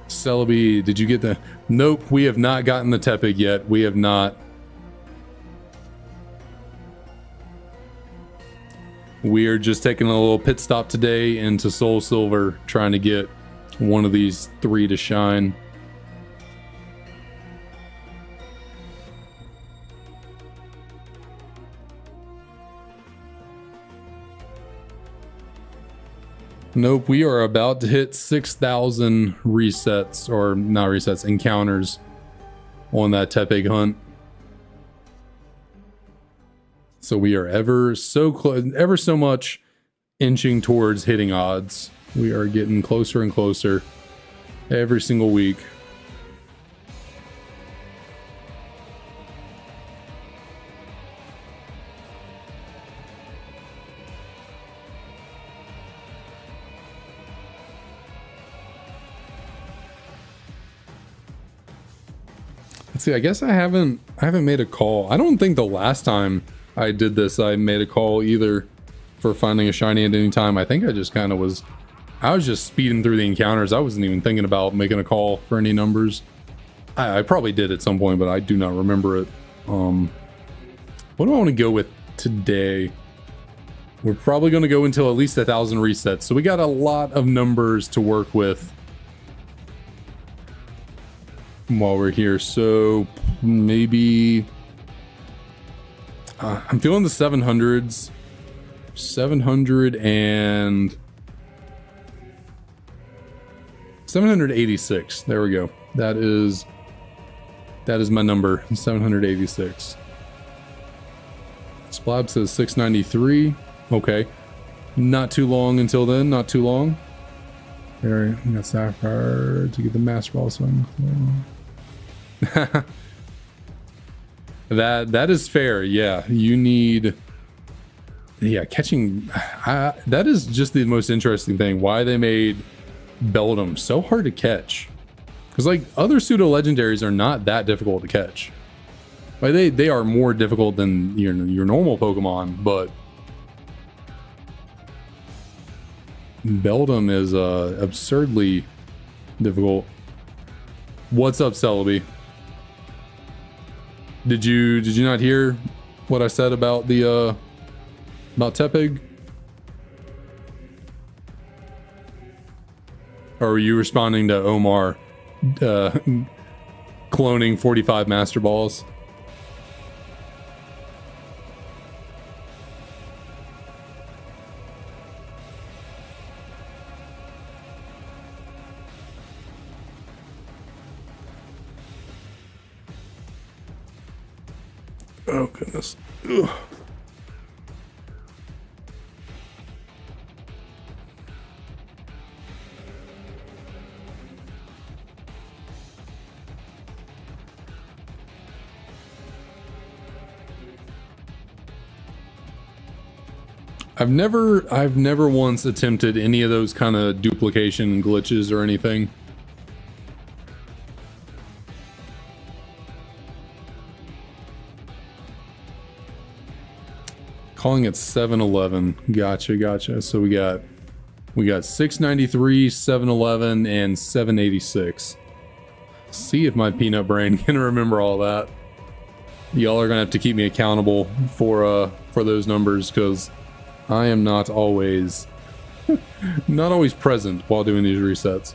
Speaker 1: Celebi, did you get the... Nope, we have not gotten the Tepig yet. We have not. We are just taking a little pit stop today into SoulSilver, trying to get one of these 3 to shine. Nope, we are about to hit 6,000 resets, or not resets, encounters on that Tepig hunt. So we are ever so close, ever so much inching towards hitting odds. We are getting closer and closer every single week. Let's see, I guess I haven't made a call. I don't think the last time I did this I made a call either for finding a shiny at any time. I think I just kind of was, I was just speeding through the encounters. I wasn't even thinking about making a call for any numbers. I probably did at some point, but I do not remember it. What do I want to go with today? We're probably going to go until at least 1,000 resets. So we got a lot of numbers to work with while we're here. So maybe I'm feeling the 700s. 786. There we go. That is my number. 786. Splab says 693. Okay. Not too long until then. Not too long. There, we got Sapphire to get the Master Ball swing. That is fair. Yeah, you need. Yeah, catching. That is just the most interesting thing. Why they made Beldum so hard to catch? Because like other pseudo legendaries are not that difficult to catch. Like they are more difficult than your normal Pokemon, but Beldum is absurdly difficult. What's up, Celebi? Did you not hear what I said about the about Tepig? Or are you responding to Omar cloning 45 Master Balls? Oh goodness. Ugh. I've never once attempted any of those kind of duplication glitches or anything. Calling it 7-Eleven. Gotcha. So we got 693, 7-Eleven, and 786. See if my peanut brain can remember all that. Y'all are gonna have to keep me accountable for those numbers, because I am not always present while doing these resets.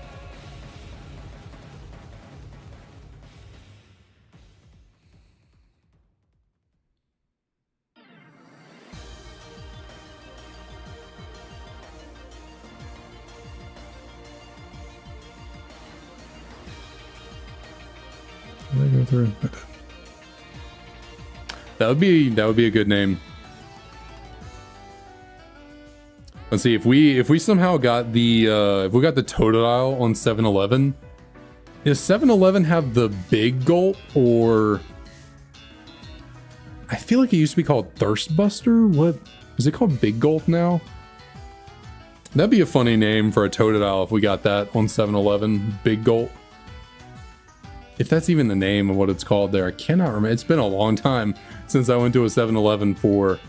Speaker 1: Did I go through? That would be a good name. Let's see if we somehow got the if we got the Totodile on 7-Eleven. Does 7-Eleven have the big gulp, or I feel like it used to be called Thirst Buster? What is it called? Big Gulp now? That'd be a funny name for a Totodile if we got that on 7-Eleven. Big Gulp. If that's even the name of what it's called there, I cannot remember. It's been a long time since I went to a 7-Eleven for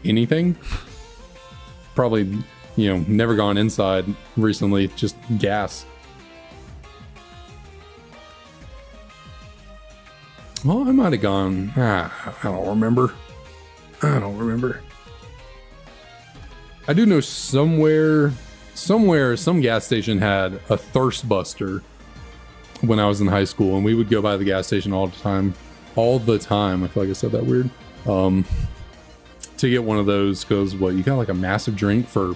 Speaker 1: anything. Probably, never gone inside recently, just gas. Well, I might have gone, I don't remember. I do know somewhere, some gas station had a Thirst Buster when I was in high school, and we would go by the gas station all the time. I feel like I said that weird. To get one of those, because what, you got like a massive drink for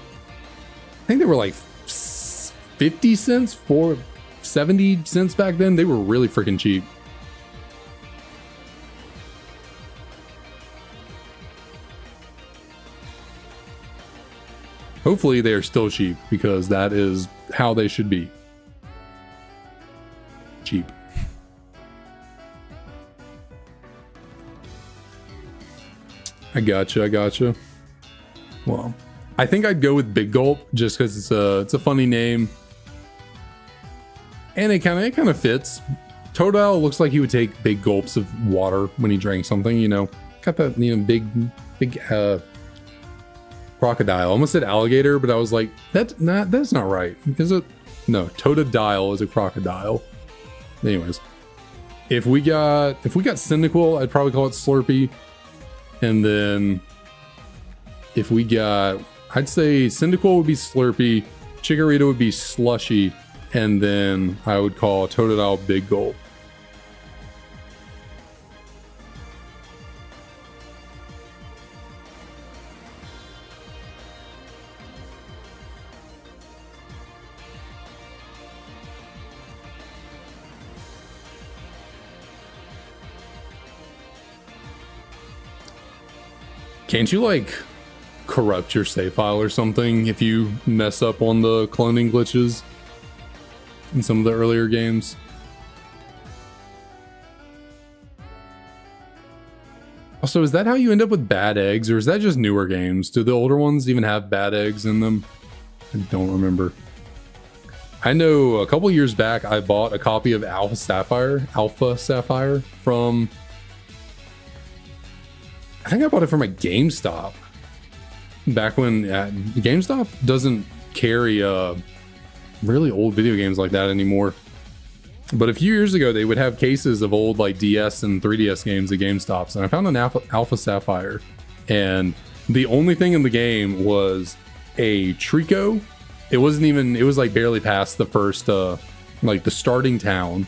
Speaker 1: think they were like 50 cents for 70 cents back then. They were really freaking cheap. Hopefully they are still cheap, because that is how they should be. Cheap. I gotcha. Well, I think I'd go with Big Gulp just because it's a funny name, and it kind of fits. Totodile looks like he would take big gulps of water when he drank something. You know, got that big crocodile. I almost said alligator, but I was like, that's not right. Is it? No, Totodile is a crocodile. Anyways, if we got Cyndaquil, I'd probably call it Slurpee. And then if we got, I'd say Cyndaquil would be Slurpee, Chikorita would be Slushy, and then I would call Totodile Big Gulp. Can't you like corrupt your save file or something if you mess up on the cloning glitches in some of the earlier games? Also, is that how you end up with bad eggs, or is that just newer games? Do the older ones even have bad eggs in them? I don't remember. I know a couple years back I bought a copy of Alpha Sapphire from, I think I bought it from a GameStop back when GameStop doesn't carry really old video games like that anymore. But a few years ago, they would have cases of old like DS and 3DS games at GameStops, and I found an Alpha Sapphire, and the only thing in the game was a Trico. It wasn't even, it was like barely past the first like the starting town.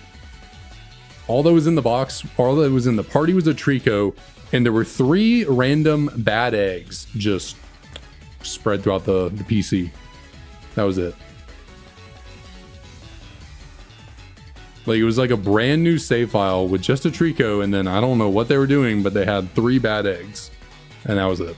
Speaker 1: All that was in the box, all that was in the party was a Trico, and there were 3 random bad eggs just spread throughout the PC. That was it. Like, it was like a brand new save file with just a Trico, and then I don't know what they were doing, but they had 3 bad eggs, and that was it.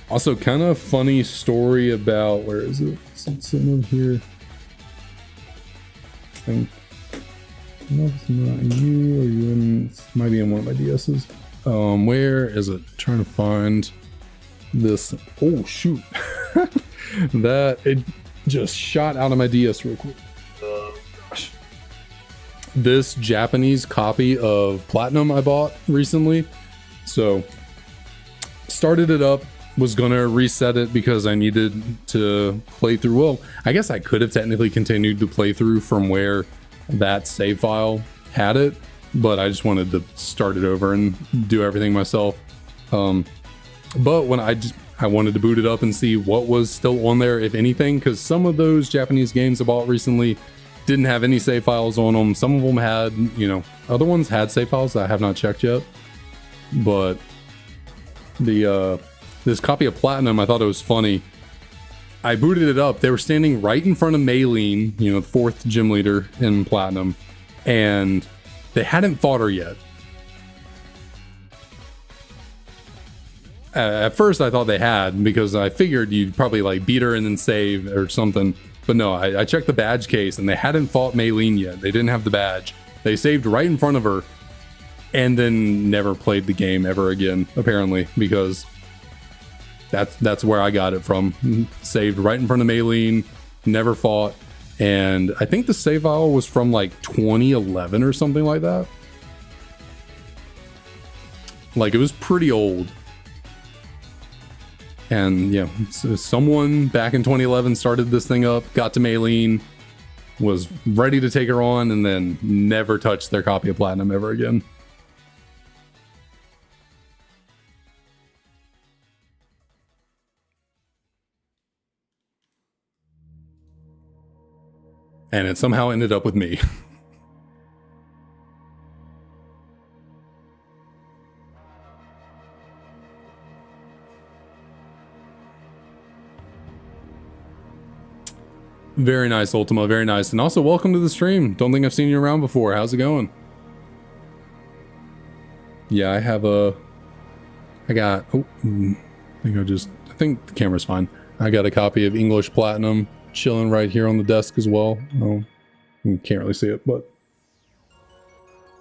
Speaker 1: Also, kind of funny story about, where is it? It's sitting over here. I think, no, it's not in you, or you in, it might be in one of my DS's. Where is it? Trying to find this. Oh shoot. That, it just shot out of my DS real quick. Gosh. This Japanese copy of Platinum I bought recently. So, started it up. Was gonna reset it because I needed to play through. Well, I guess I could have technically continued to play through from where that save file had it, but I just wanted to start it over and do everything myself. But when I wanted to boot it up and see what was still on there, if anything, because some of those Japanese games I bought recently didn't have any save files on them. Some of them had, you know, other ones had save files that I have not checked yet. But the this copy of Platinum, I thought it was funny. I booted it up. They were standing right in front of Maylene, you know, the 4th gym leader in Platinum, and they hadn't fought her yet. At first, I thought they had, because I figured you'd probably like beat her and then save or something. But no, I checked the badge case, and they hadn't fought Maylene yet. They didn't have the badge. They saved right in front of her, and then never played the game ever again, apparently, because that's where I got it from. Saved right in front of Maylene, never fought, and I think the save file was from like 2011 or something like that. Like, it was pretty old. And yeah, so someone back in 2011 started this thing up, got to Maylene, was ready to take her on, and then never touched their copy of Platinum ever again. and it somehow ended up with me. Very nice, Ultima, very nice. And also, welcome to the stream. Don't think I've seen you around before. How's it going? Yeah, I have a... I think the camera's fine. I got a copy of English Platinum chilling right here on the desk as well. Oh, you can't really see it, but...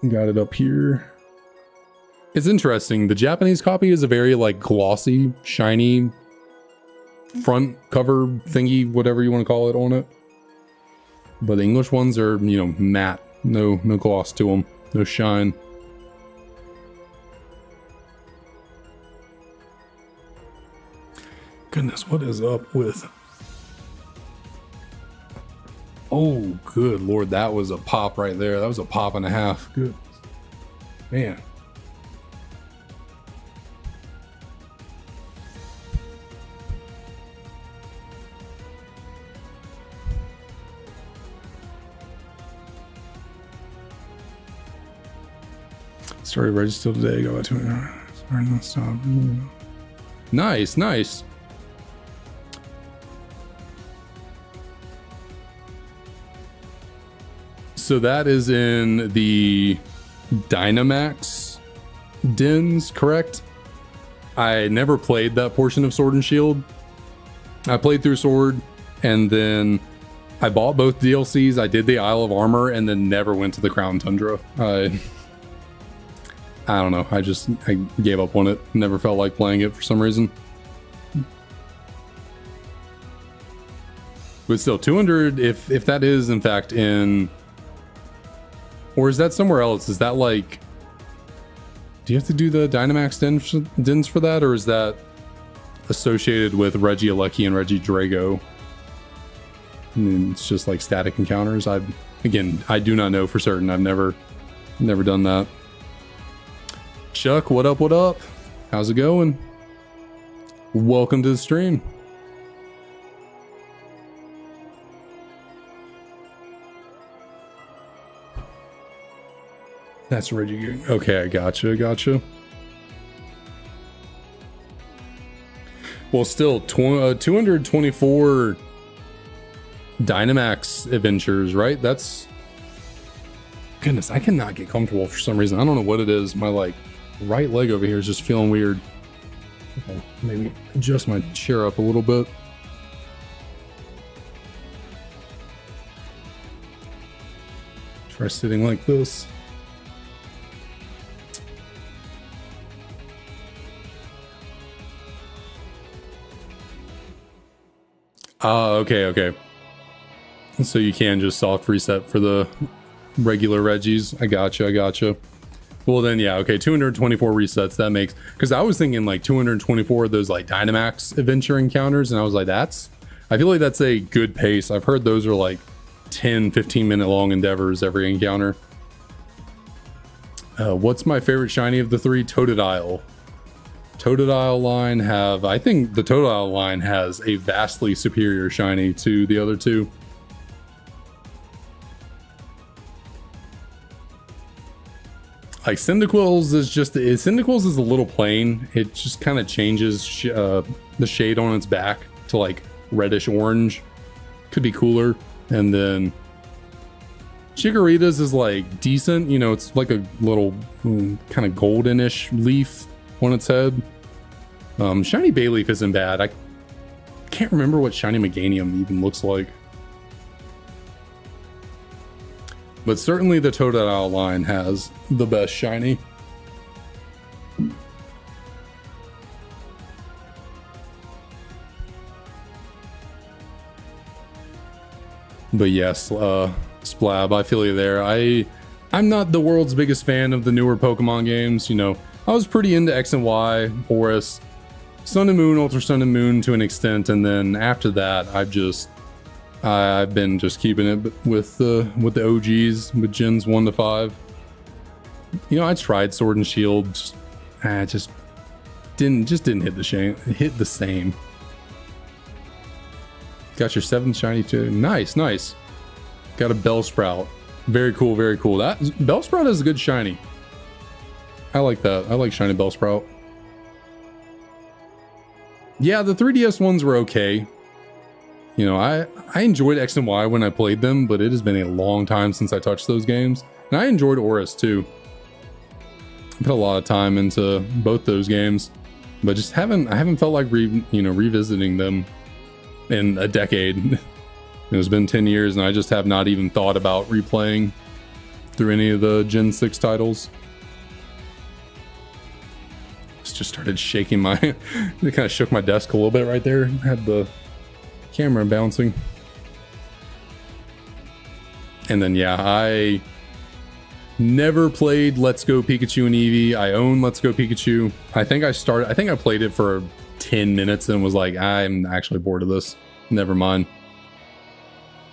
Speaker 1: got it up here. It's interesting. The Japanese copy is a very, like, glossy, shiny... front cover thingy, whatever you want to call it, on it. But the English ones are, you know, matte. No gloss to them. No shine. Goodness, what is up with... Oh, good lord, that was a pop right there. That was a pop and a half. Good. Man. Started registered today. Go back to it. Nice, nice. So that is in the Dynamax dens, correct? I never played that portion of Sword and Shield. I played through Sword, and then I bought both DLCs. I did the Isle of Armor, and then never went to the Crown Tundra. I don't know. I gave up on it. Never felt like playing it for some reason. But still, 200, if that is in fact in... Or is that somewhere else? Is that like... Do you have to do the Dynamax dens for that? Or is that associated with Regieleki and Regidrago? I mean, it's just like static encounters. Again, I do not know for certain. I've never done that. Chuck, what up, what up? How's it going? Welcome to the stream. That's Reggie. Okay, I gotcha. Well, still, 224 Dynamax adventures, right? That's... Goodness, I cannot get comfortable for some reason. I don't know what it is. My, like, right leg over here is just feeling weird. Okay, maybe adjust my chair up a little bit. Try sitting like this. Okay. So you can just soft reset for the regular Reggies. I gotcha. Well then, yeah, okay, 224 resets, that makes... Because I was thinking like 224 of those like Dynamax adventure encounters, and I was like, I feel like that's a good pace. I've heard those are like 10-15 minute long endeavors every encounter. What's my favorite shiny of the three? Totodile. Totodile line have... I think the Totodile line has a vastly superior shiny to the other two. Like Cyndaquil's is just... Cyndaquil's is a little plain. It just kind of changes the shade on its back to like reddish orange. Could be cooler. And then Chikorita's is like decent. You know, it's like a little kind of goldenish leaf on its head. Shiny Bayleaf isn't bad. I can't remember what Shiny Meganium even looks like. But certainly the Totodile line has the best shiny. But yes, Splab, I feel you there. I'm not the world's biggest fan of the newer Pokemon games. You know, I was pretty into X and Y, Horus, Sun and Moon, Ultra Sun and Moon to an extent, and then after that, I've been just keeping it with the OGs, with gens 1 to 5. You know, I tried Sword and Shield, just didn't hit the same. Got your 7th shiny too. Nice. Got a Bellsprout. Very cool, very cool. That Bellsprout is a good shiny. I like that. I like shiny Bellsprout. Yeah, the 3DS ones were okay. You know, I enjoyed X and Y when I played them, but it has been a long time since I touched those games. And I enjoyed Oris too. I put a lot of time into both those games, but just I haven't felt like revisiting them in a decade. It's been 10 years and I just have not even thought about replaying through any of the Gen 6 titles. Just started shaking my it kind of shook my desk a little bit right there. Had the camera bouncing. And then yeah, I never played Let's Go Pikachu and Eevee. I own Let's Go Pikachu. I think I played it for 10 minutes and was like, I'm actually bored of this. Never mind.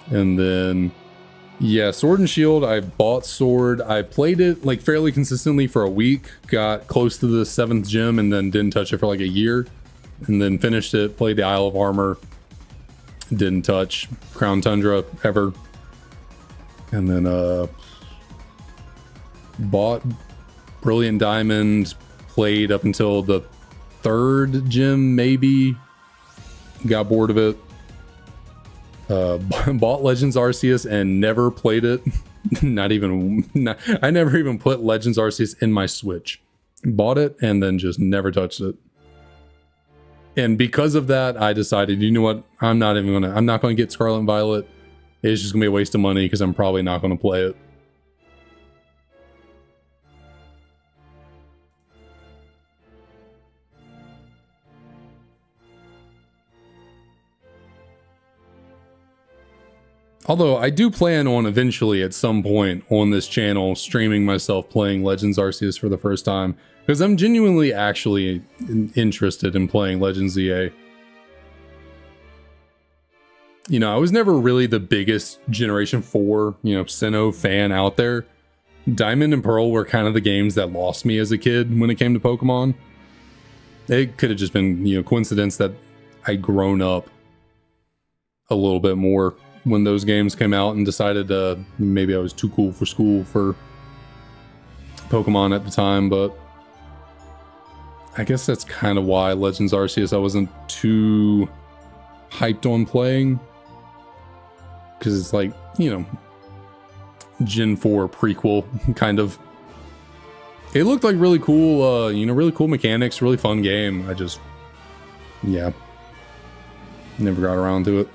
Speaker 1: And then yeah, Sword and Shield, I bought Sword. I played it like fairly consistently for a week, got close to the 7th gym and then didn't touch it for like a year. And then finished it, played the Isle of Armor, didn't touch Crown Tundra ever. And then bought Brilliant Diamond, played up until the 3rd gym maybe, got bored of it. Bought Legends Arceus and never played it. I never even put Legends Arceus in my Switch. Bought it and then just never touched it. And because of that, I decided, you know what? I'm not gonna get Scarlet and Violet. It's just gonna be a waste of money because I'm probably not gonna play it. Although I do plan on eventually at some point on this channel streaming myself playing Legends Arceus for the first time, because I'm genuinely actually interested in playing Legends ZA. You know, I was never really the biggest Generation 4, Sinnoh fan out there. Diamond and Pearl were kind of the games that lost me as a kid when it came to Pokemon. It could have just been, coincidence that I'd grown up a little bit more when those games came out and decided maybe I was too cool for school for Pokemon at the time, but I guess that's kind of why Legends Arceus I wasn't too hyped on playing, because it's like, Gen 4 prequel kind of. It looked like really cool, really cool mechanics, really fun game. Yeah, never got around to it.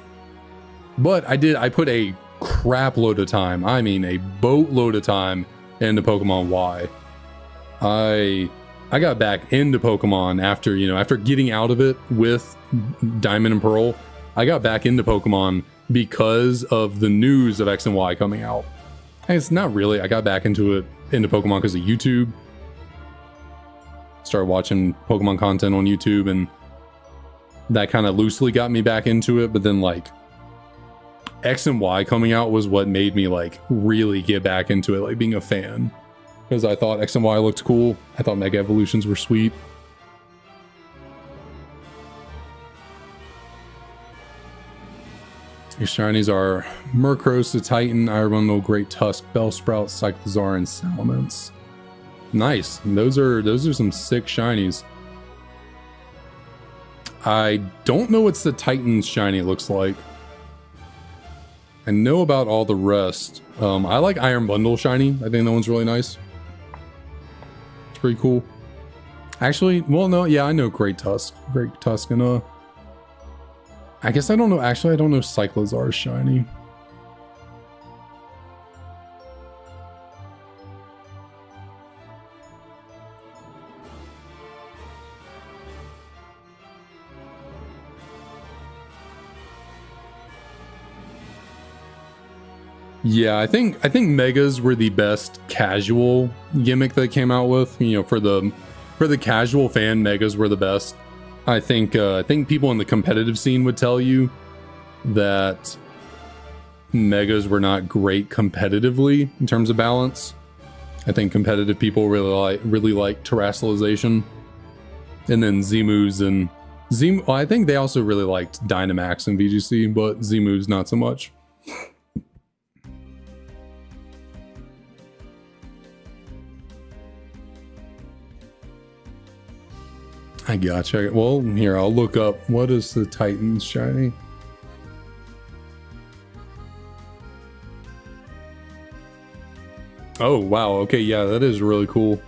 Speaker 1: But I put a crap load of time, I mean a boatload of time into Pokemon Y. I got back into Pokemon after getting out of it with Diamond and Pearl. I got back into Pokemon because of the news of X and Y coming out. And it's not really, I got back into Pokemon because of YouTube. Started watching Pokemon content on YouTube and that kind of loosely got me back into it, but then like X and Y coming out was what made me like really get back into it, like being a fan, because I thought X and Y looked cool. I thought Mega Evolutions were sweet. Your shinies are Murkrow, Titan, Iron Great Tusk, Bellsprout, Cyclizar, and Salamence. Nice. Those are some sick shinies. I don't know what the Titan's shiny looks like. I know about all the rest. I like Iron Bundle shiny. I think that one's really nice. It's pretty cool. Actually, well, no, yeah, I know Great Tusk. Great Tusk and I guess I don't know. Actually, I don't know Cyclizar's shiny. Yeah, I think Megas were the best casual gimmick they came out with. For the casual fan, Megas were the best. I think people in the competitive scene would tell you that Megas were not great competitively in terms of balance. I think competitive people really like Terastallization, and then Z-moves and well, I think they also really liked Dynamax and VGC, but Z-moves not so much. I gotcha. Well, here, I'll look up. What is the Titan's shiny? Oh, wow. Okay, yeah, that is really cool.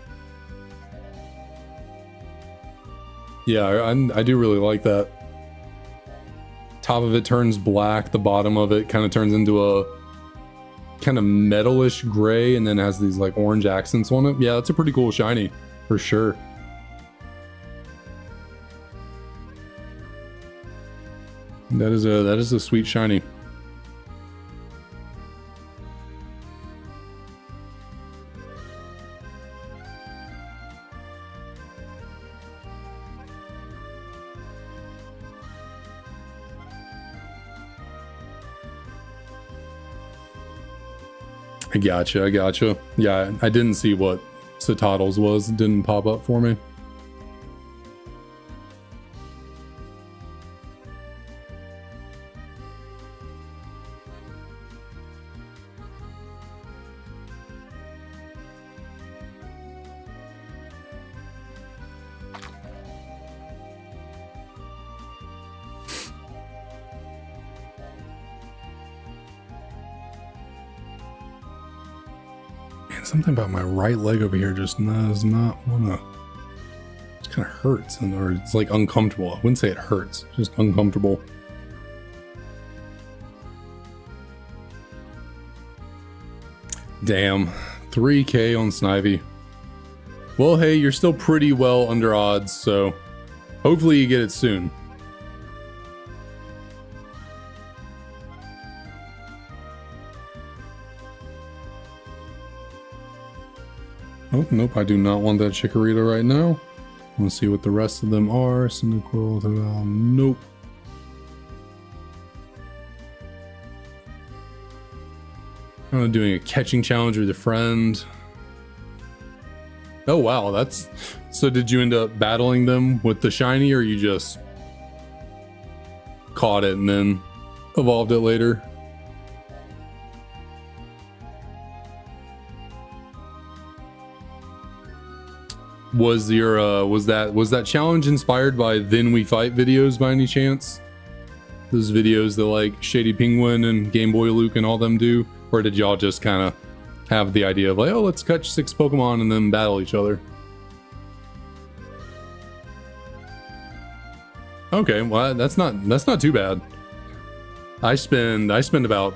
Speaker 1: Yeah, I do really like that. Top of it turns black. The bottom of it kind of turns into a kind of metalish gray and then has these like orange accents on it. Yeah, that's a pretty cool shiny for sure. That is a sweet shiny. I gotcha. Yeah, I didn't see what Totodile's was. It didn't pop up for me. Something about my right leg over here just does not wanna. It kind of hurts, or it's like uncomfortable. I wouldn't say it hurts, just uncomfortable. Damn, 3K on Snivy. Well, hey, you're still pretty well under odds, so hopefully you get it soon. Oh, nope, I do not want that Chikorita right now. Let's see what the rest of them are. Cyndaquil, nope. I'm doing a catching challenge with a friend. Oh wow, that's... So did you end up battling them with the shiny, or you just caught it and then evolved it later? Was your was that challenge inspired by Then We Fight videos by any chance? Those videos that like Shady Penguin and Game Boy Luke and all them do? Or did y'all just kind of have the idea of like, oh, let's catch 6 Pokemon and then battle each other? Okay, well that's not too bad. I spend about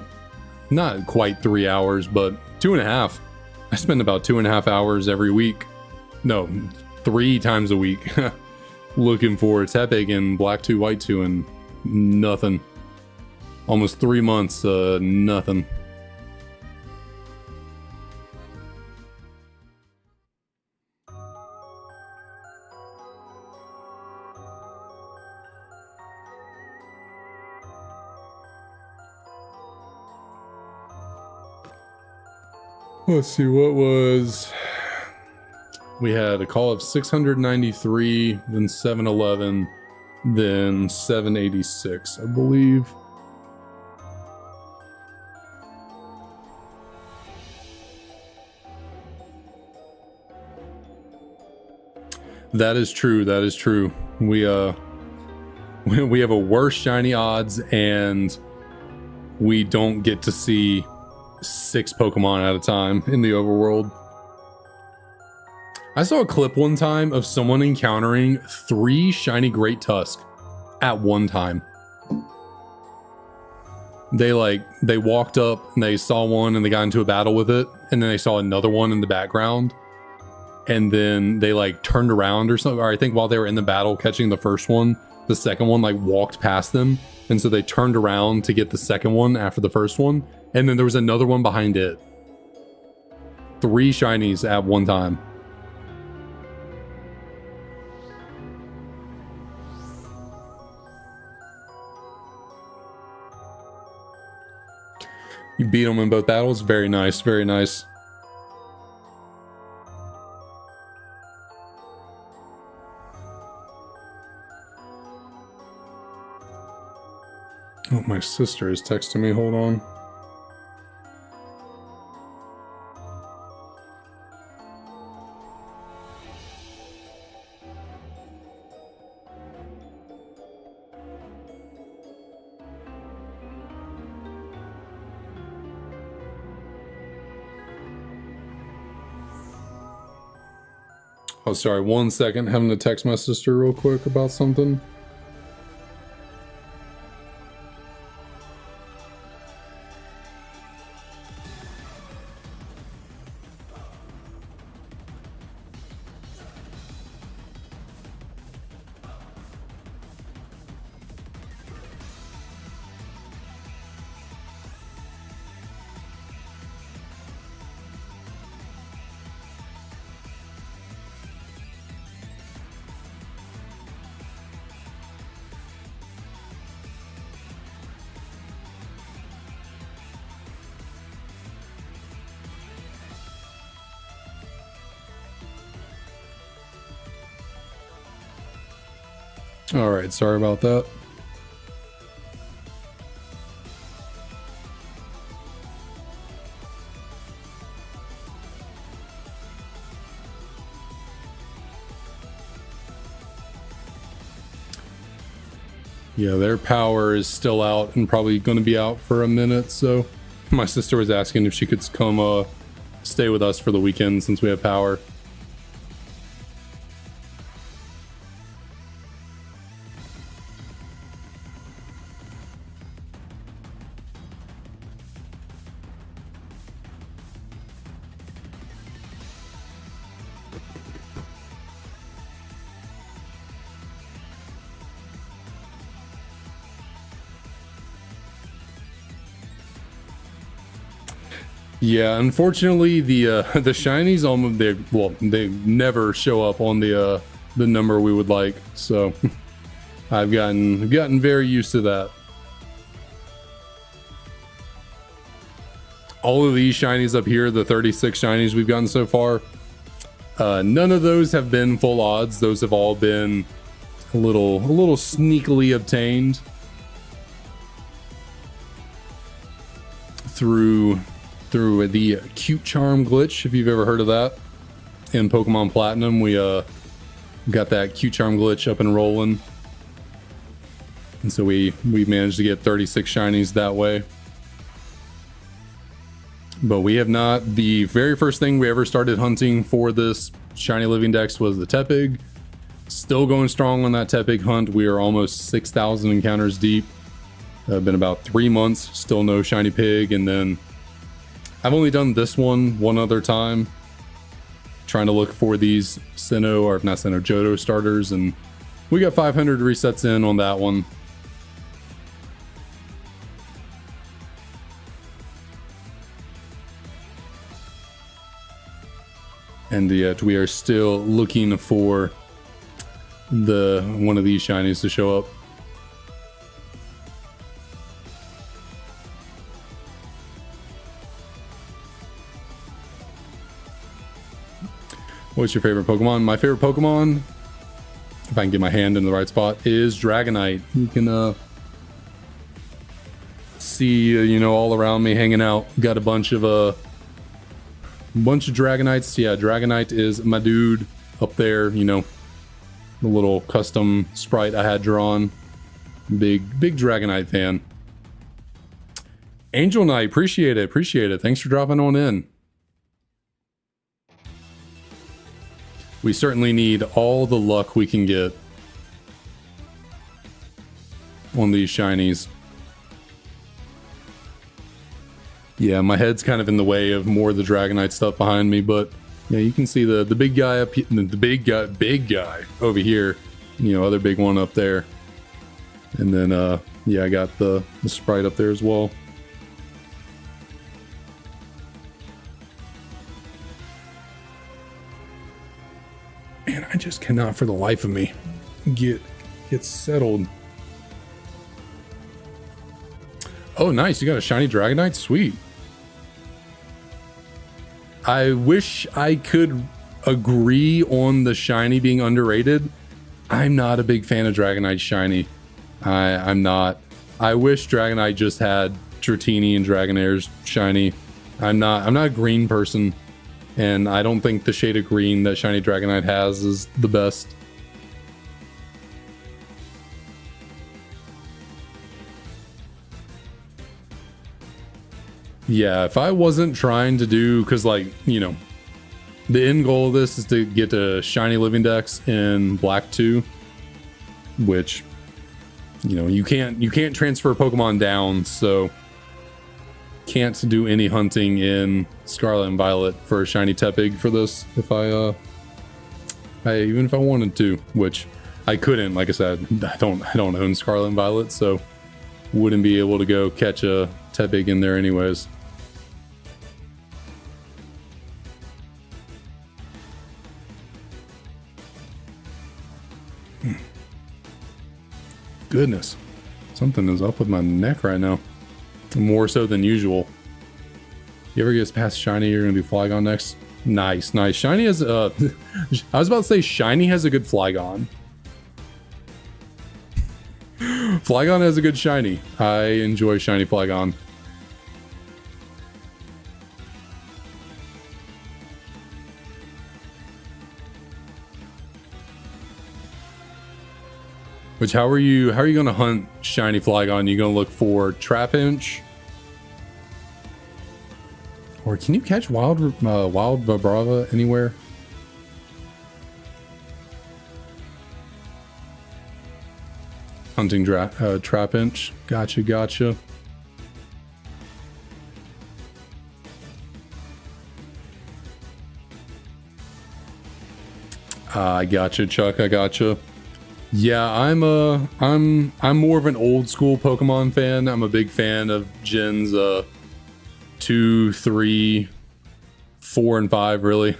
Speaker 1: not quite 3 hours, but 2.5. I spend about 2.5 hours every week. No, 3 times a week looking for Tepig and Black 2, White 2, and nothing. Almost 3 months, nothing. Let's see, what was... We had a call of 693, then 711, then 786, I believe. That is true. That is true. We have a worse shiny odds, and we don't get to see 6 Pokemon at a time in the overworld. I saw a clip one time of someone encountering 3 shiny Great Tusk at one time. They walked up and they saw one and they got into a battle with it, and then they saw another one in the background, and then they like turned around or something. Or I think while they were in the battle catching the first one, the second one like walked past them, and so they turned around to get the second one after the first one, and then there was another one behind it. 3 shinies at one time. You beat them in both battles. Very nice, very nice. Oh, my sister is texting me. Hold on. Oh, sorry, 1 second. Having to text my sister real quick about something. All right, sorry about that. Yeah, their power is still out and probably going to be out for a minute. So my sister was asking if she could come stay with us for the weekend since we have power. Yeah, unfortunately, the shinies they never show up on the number we would like. So I've gotten very used to that. All of these shinies up here, the 36 shinies we've gotten so far, none of those have been full odds. Those have all been a little sneakily obtained through the cute charm glitch, if you've ever heard of that. In Pokemon Platinum, we got that cute charm glitch up and rolling, and so we managed to get 36 shinies that way. But we have not. The very first thing we ever started hunting for this shiny living dex was the Tepig. Still going strong on that Tepig hunt. We are almost 6,000 encounters deep. Been about 3 months, still no shiny pig, and then I've only done this one other time, trying to look for these Johto starters, and we got 500 resets in on that one. And yet we are still looking for one of these shinies to show up. What's your favorite Pokemon? My favorite Pokemon, if I can get my hand in the right spot, is Dragonite. You can see, all around me hanging out. Got a bunch of Dragonites. Yeah, Dragonite is my dude up there. The little custom sprite I had drawn. Big Dragonite fan. Angel Knight, appreciate it. Thanks for dropping on in. We certainly need all the luck we can get on these shinies. Yeah, my head's kind of in the way of more of the Dragonite stuff behind me, but yeah, you can see the big guy up here, the big guy over here, other big one up there. And then yeah, I got the sprite up there as well. Man, I just cannot for the life of me get settled. Oh, nice. You got a shiny Dragonite? Sweet. I wish I could agree on the shiny being underrated. I'm not a big fan of Dragonite shiny. I'm not. I wish Dragonite just had Dratini and Dragonairs shiny. I'm not a green person, and I don't think the shade of green that shiny Dragonite has is the best. Yeah, if I wasn't trying to do, because The end goal of this is to get to shiny living dex in Black 2, which, you know, you can't transfer Pokemon down, so can't do any hunting in Scarlet and Violet for a shiny Tepig for this if even if I wanted to, which I couldn't. Like I said, I don't own Scarlet and Violet, so wouldn't be able to go catch a Tepig in there anyways. Goodness, something is up with my neck right now, more so than usual. You ever get past shiny, you're gonna do Flygon next. Nice. Shiny has I was about to say shiny has a good Flygon. Flygon has a good shiny. I enjoy shiny Flygon. Which, how are you gonna hunt shiny Flygon? You gonna look for Trapinch? Or can you catch wild Vibrava anywhere? Hunting Trapinch. Gotcha. I gotcha, Chuck. I gotcha. Yeah, I'm more of an old school Pokemon fan. I'm a big fan of Gens 2, 3, 4, and 5, really.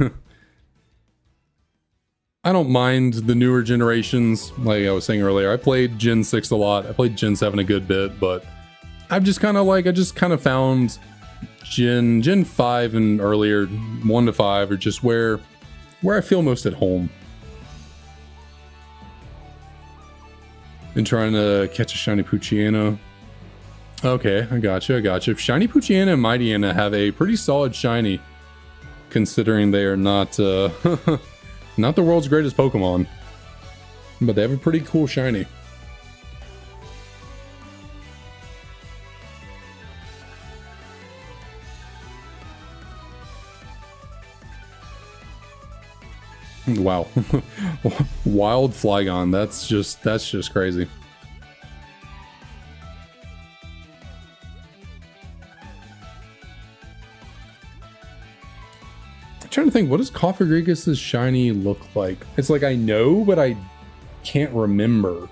Speaker 1: I don't mind the newer generations. Like I was saying earlier, I played Gen 6 a lot. I played Gen 7 a good bit, but I just kind of found Gen 5 and earlier, 1 to 5, are just where I feel most at home. Been trying to catch a shiny Poochyena. Okay, I gotcha. Shiny Poochyena and Mightyena have a pretty solid shiny, considering they are not not the world's greatest Pokemon, but they have a pretty cool shiny. Wow. Wild Flygon, that's just crazy. I'm trying to think, what does Cofagrigus' shiny look like? It's like I know, but I can't remember.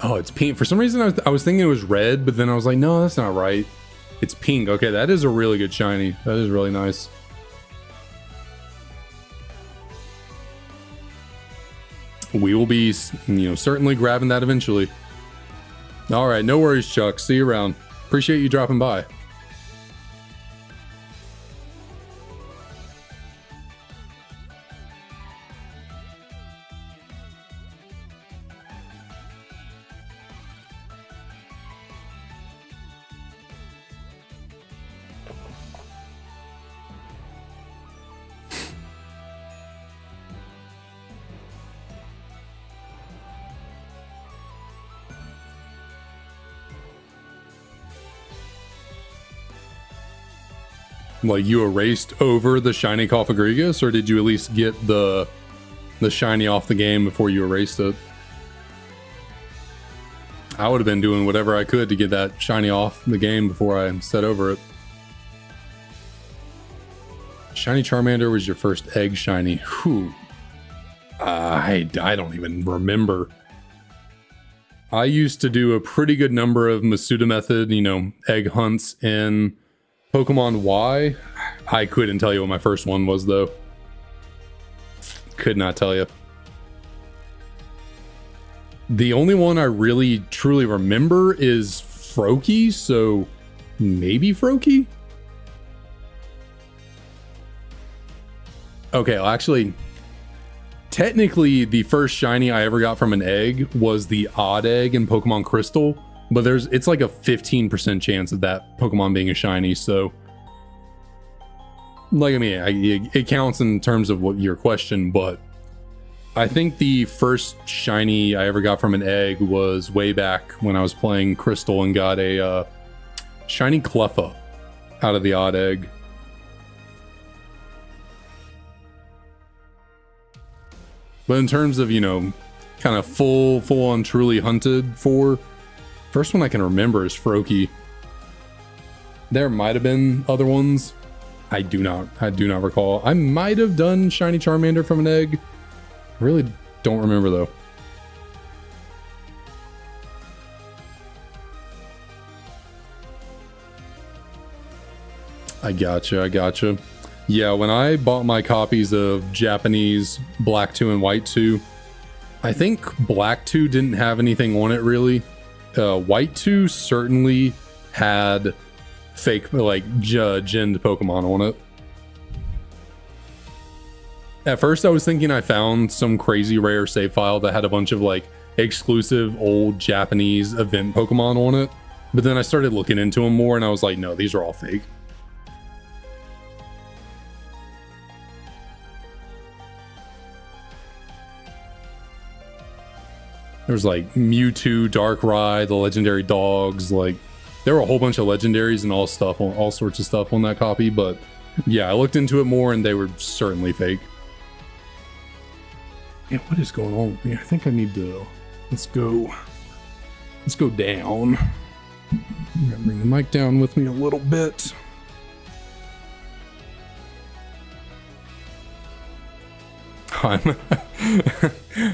Speaker 1: Oh, it's pink. For some reason I was thinking it was red, but then I was like, no, that's not right. It's pink. Okay, that is a really good shiny. That is really nice. We will be, certainly grabbing that eventually. All right, no worries, Chuck. See you around. Appreciate you dropping by. Like, you erased over the shiny Cofagrigus, or did you at least get the shiny off the game before you erased it? I would have been doing whatever I could to get that shiny off the game before I set over it. Shiny Charmander was your first egg shiny. Whew. I don't even remember. I used to do a pretty good number of Masuda method, egg hunts in Pokemon Y. I couldn't tell you what my first one was, though. Could not tell you. The only one I really truly remember is Froakie, so maybe Froakie? Okay, well, actually, technically the first shiny I ever got from an egg was the odd egg in Pokemon Crystal, but it's like a 15% chance of that Pokemon being a shiny, so like, I mean, it counts in terms of what your question, but I think the first shiny I ever got from an egg was way back when I was playing Crystal and got a Shiny Cleffa out of the odd egg. But in terms of, you know, kind of full on truly hunted for, first one I can remember is Froakie. There might have been other ones. I do not recall. I might have done Shiny Charmander from an egg. I really don't remember though. I gotcha. Yeah, when I bought my copies of Japanese Black 2 and White 2, I think Black 2 didn't have anything on it really. White 2 certainly had fake, like, ginned Pokemon on it. At first I was thinking I found some crazy rare save file that had a bunch of, like, exclusive old Japanese event Pokemon on it. But then I started looking into them more and I was like, no, these are all fake. There's like Mewtwo, Darkrai, the legendary dogs, like there were a whole bunch of legendaries and all sorts of stuff on that copy, but yeah, I looked into it more and they were certainly fake. Yeah, what is going on with me? I think I need to let's go down. I'm gonna bring the mic down with me a little bit.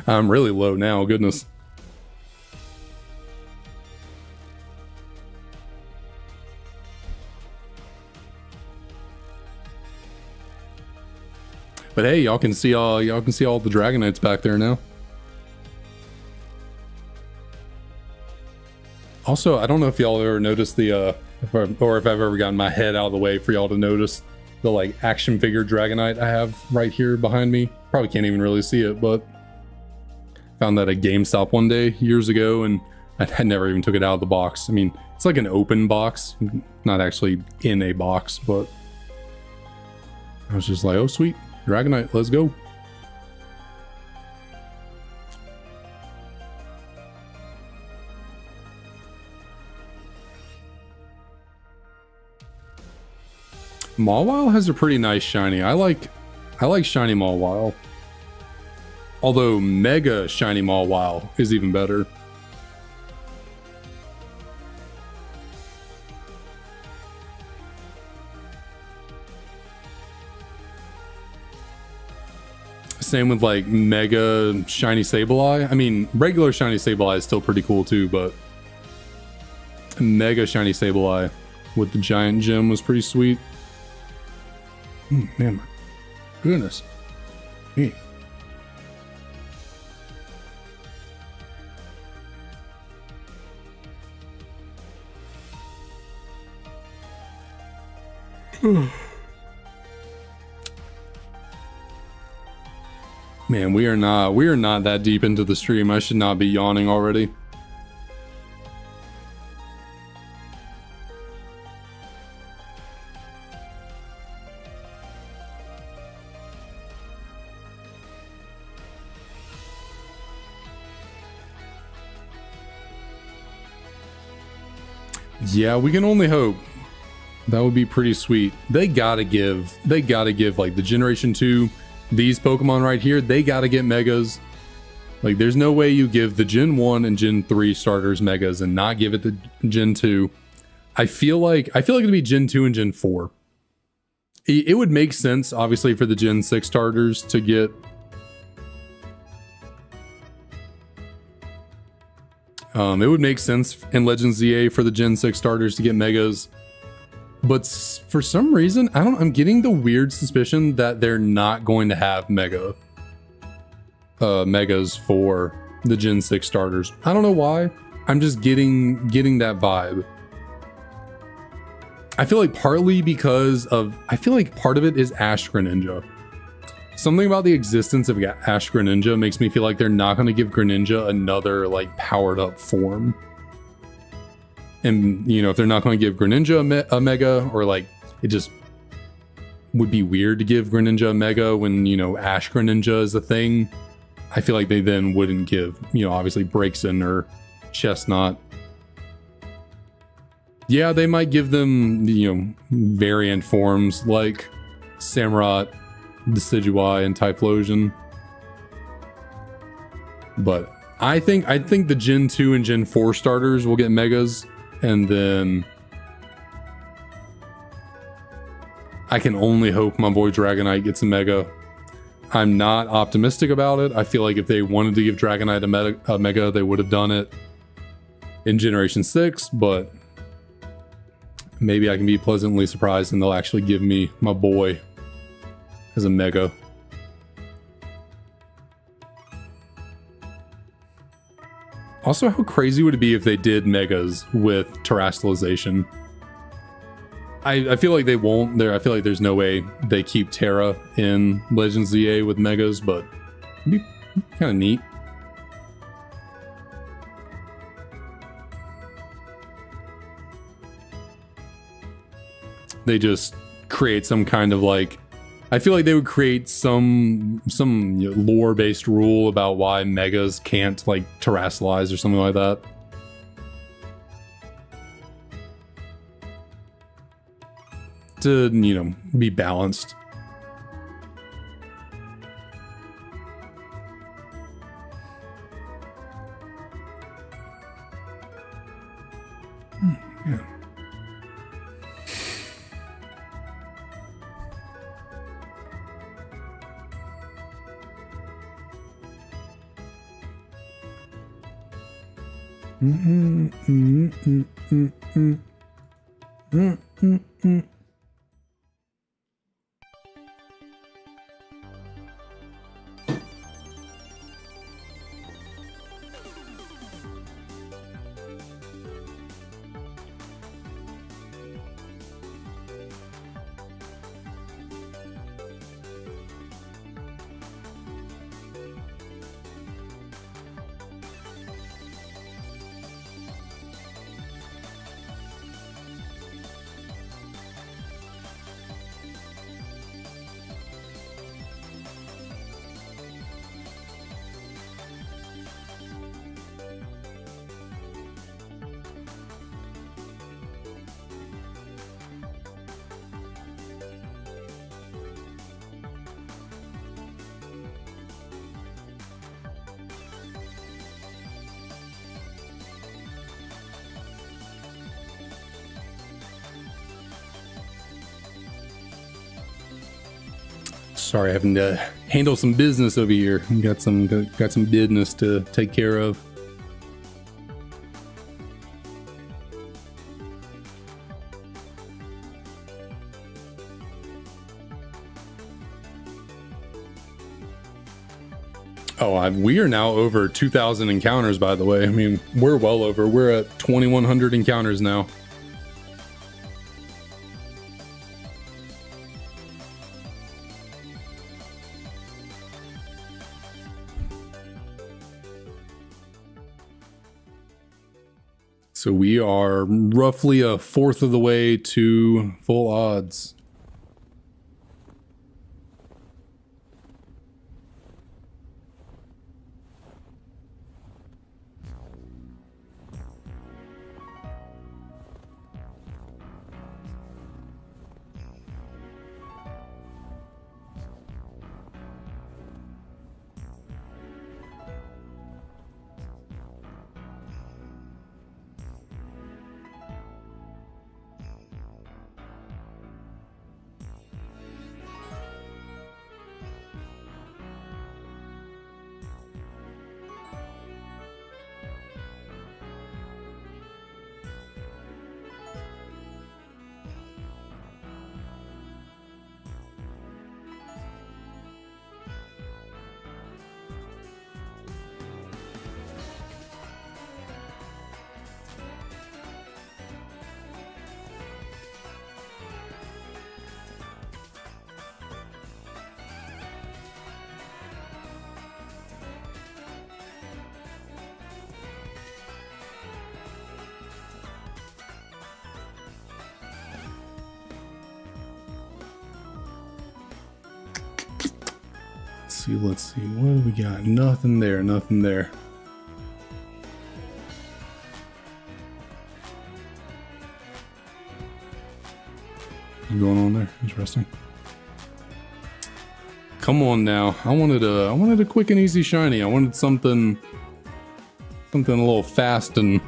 Speaker 1: I'm really low now, goodness. But hey, y'all can see all the Dragonites back there now. Also, I don't know if y'all ever noticed the or if I've ever gotten my head out of the way for y'all to notice the like action figure Dragonite I have right here behind me. Probably can't even really see it, but found that at GameStop one day years ago, and I never even took it out of the box. I mean, it's like an open box, not actually in a box, but I was just like, oh sweet, Dragonite, let's go. Mawile has a pretty nice shiny. I like shiny Mawile. Although Mega Shiny Mawile is even better. Same with like Mega Shiny Sableye. I mean, regular Shiny Sableye is still pretty cool too, but Mega Shiny Sableye with the giant gem was pretty sweet. Man, my goodness. Hey. Man, we are not that deep into the stream. I should not be yawning already. Yeah, we can only hope. That would be pretty sweet. They gotta give like the Generation 2, these Pokemon right here, they gotta get Megas. Like there's no way you give the Gen 1 and Gen 3 starters Megas and not give it the Gen 2. I feel like it'd be Gen 2 and Gen 4. It would make sense, obviously, for the Gen 6 starters to get it would make sense in Legends ZA for the Gen 6 starters to get Megas. But for some reason, I'm getting the weird suspicion that they're not going to have Megas for the Gen 6 starters. I don't know why. I'm just getting that vibe. I feel like partly because of, I feel like part of it is Ash Greninja. Something about the existence of Ash Greninja makes me feel like they're not going to give Greninja another like powered up form. And, you know, if they're not going to give Greninja a Mega, or like, it just would be weird to give Greninja a Mega when, you know, Ash Greninja is a thing. I feel like they then wouldn't give, you know, obviously Braixen or Chestnut. Yeah, they might give them, you know, variant forms like Samurott, Decidueye, and Typhlosion. But I think the Gen 2 and Gen 4 starters will get Megas, and then I can only hope my boy Dragonite gets a Mega. I'm not optimistic about it. I feel like if they wanted to give Dragonite a Mega, they would have done it in Generation 6, but maybe I can be pleasantly surprised and they'll actually give me my boy as a Mega. Also, how crazy would it be if they did Megas with Terastallization? I feel like they won't. I feel like there's no way they keep Terra in Legends ZA with Megas, but it'd be kind of neat. They just create some kind of like, I feel like they would create some you know, lore-based rule about why Megas can't like Terastallize or something like that. To, you know, be balanced. Yeah. Sorry, having to handle some business over here. Got some business to take care of. Oh, we are now over 2,000 encounters, by the way. I mean, we're well over. We're at 2,100 encounters now. So we are roughly a fourth of the way to full odds. Let's see, what do we got? Nothing there, nothing there. Nothing going on there. Interesting. Come on now. I wanted a quick and easy shiny. I wanted something a little fast and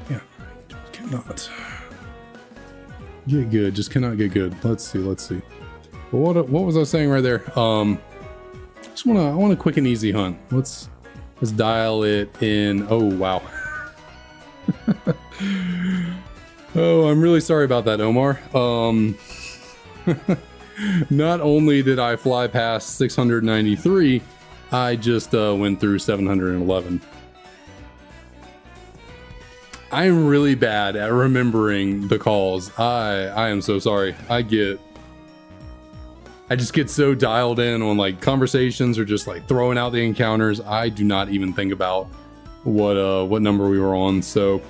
Speaker 1: yeah. Cannot get good. Just cannot get good. Let's see. But what was I saying right there? I want a quick and easy hunt. Let's dial it in. Oh wow. Oh, I'm really sorry about that, Omar. Not only did I fly past 693, I just went through 711. I am really bad at remembering the calls. I am so sorry. I just get so dialed in on like conversations or just like throwing out the encounters. I do not even think about what number we were on. So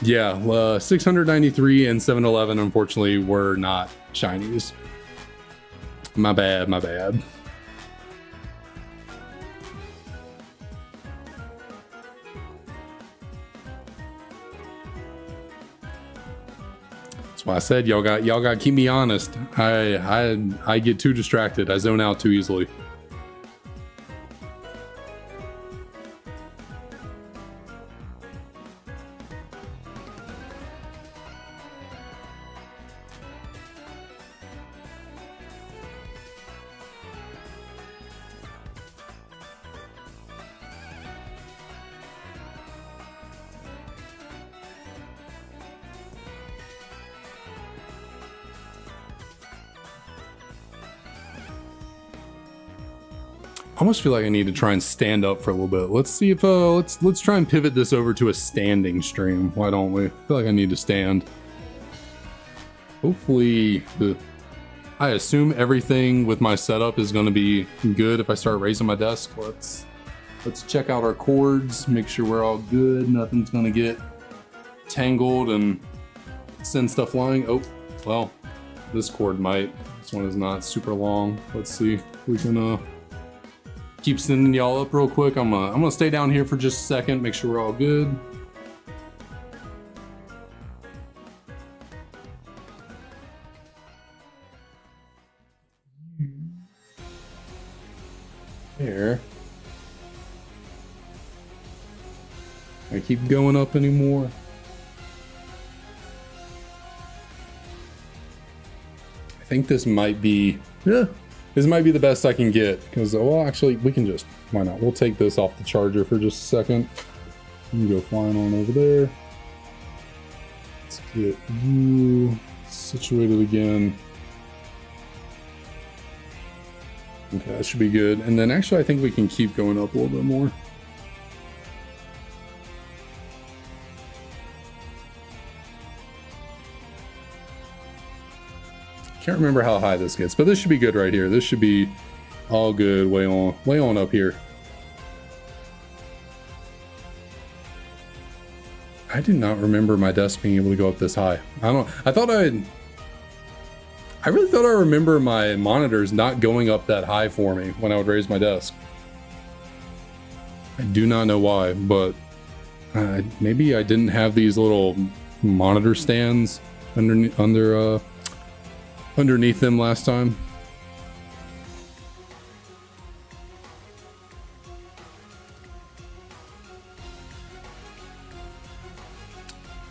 Speaker 1: yeah, 693 and 711 unfortunately were not shinies. My bad. That's why I said y'all got to keep me honest. I get too distracted. I zone out too easily. I almost feel like I need to try and stand up for a little bit. Let's see if let's try and pivot this over to a standing stream. Why don't we? I feel like I need to stand. Hopefully, I assume everything with my setup is going to be good if I start raising my desk. Let's check out our cords, make sure we're all good. Nothing's going to get tangled and send stuff flying. Oh, well, this cord might. This one is not super long. Let's see if we can keep sending y'all up real quick. I'm gonna stay down here for just a second, make sure we're all good. There. I keep going up anymore. I think this might be, this might be the best I can get, because, well, actually, we can just, why not? We'll take this off the charger for just a second. You can go flying on over there. Let's get you situated again. Okay, that should be good. And then actually, I think we can keep going up a little bit more. Can't remember how high this gets, but this should be good right here. This should be all good way on up here. I did not remember my desk being able to go up this high. I really thought I remember my monitors not going up that high for me when I would raise my desk. I do not know why, but maybe I didn't have these little monitor stands underneath them last time.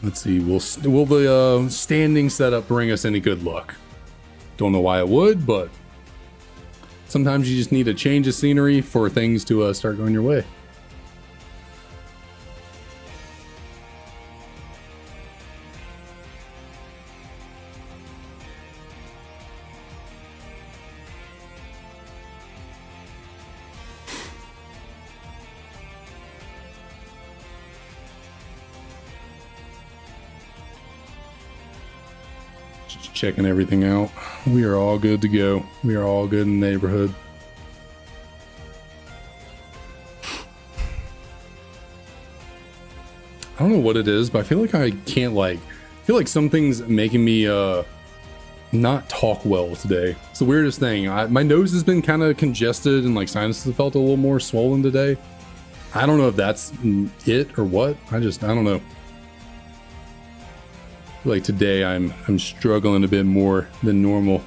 Speaker 1: Let's see, will the standing setup bring us any good luck? Don't know why it would, but sometimes you just need a change of scenery for things to start going your way. Checking everything out. We are all good to go. We are all good in the neighborhood. I don't know what it is, but I feel like I can't I feel like something's making me not talk well today. It's the weirdest thing. My nose has been kind of congested and like sinuses have felt a little more swollen today. I don't know if that's it or what. I don't know. Like today I'm struggling a bit more than normal.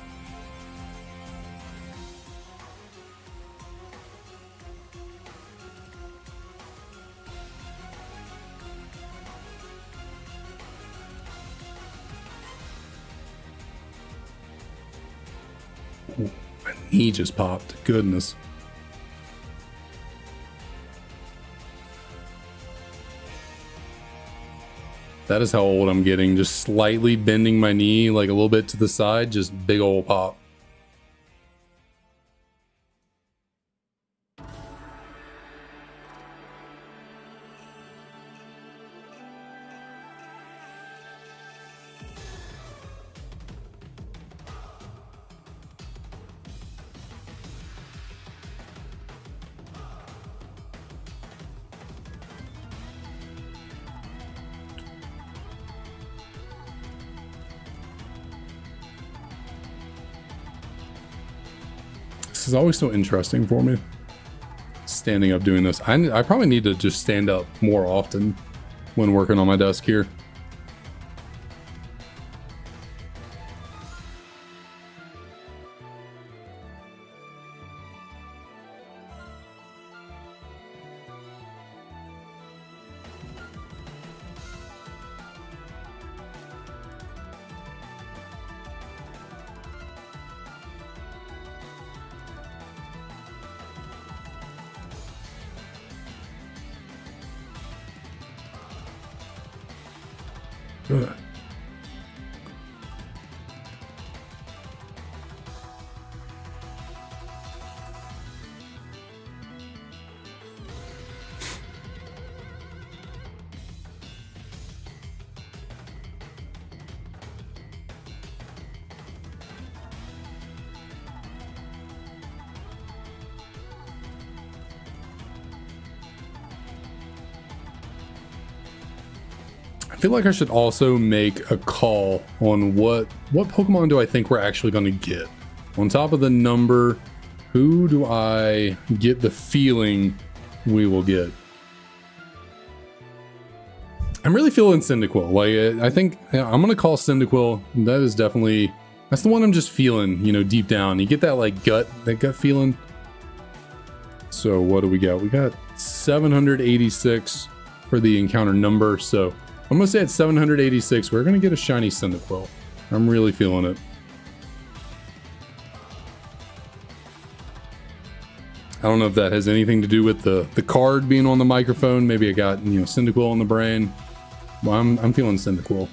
Speaker 1: Ooh, my knee just popped. Goodness. That is how old I'm getting. Just slightly bending my knee like a little bit to the side, just big old pop. This is always so interesting for me, standing up doing this. I probably need to just stand up more often when working on my desk here. Ugh. I feel like I should also make a call on what Pokemon do I think we're actually going to get. On top of the number, who do I get the feeling we will get? I'm really feeling Cyndaquil. Like, I think I'm going to call Cyndaquil. That is definitely, that's the one I'm just feeling, you know, deep down. You get that like gut feeling. So what do we got? We got 786 for the encounter number. So I'm going to say at 786, we're going to get a shiny Cyndaquil. I'm really feeling it. I don't know if that has anything to do with the card being on the microphone. Maybe I got, you know, Cyndaquil on the brain. Well, I'm feeling Cyndaquil.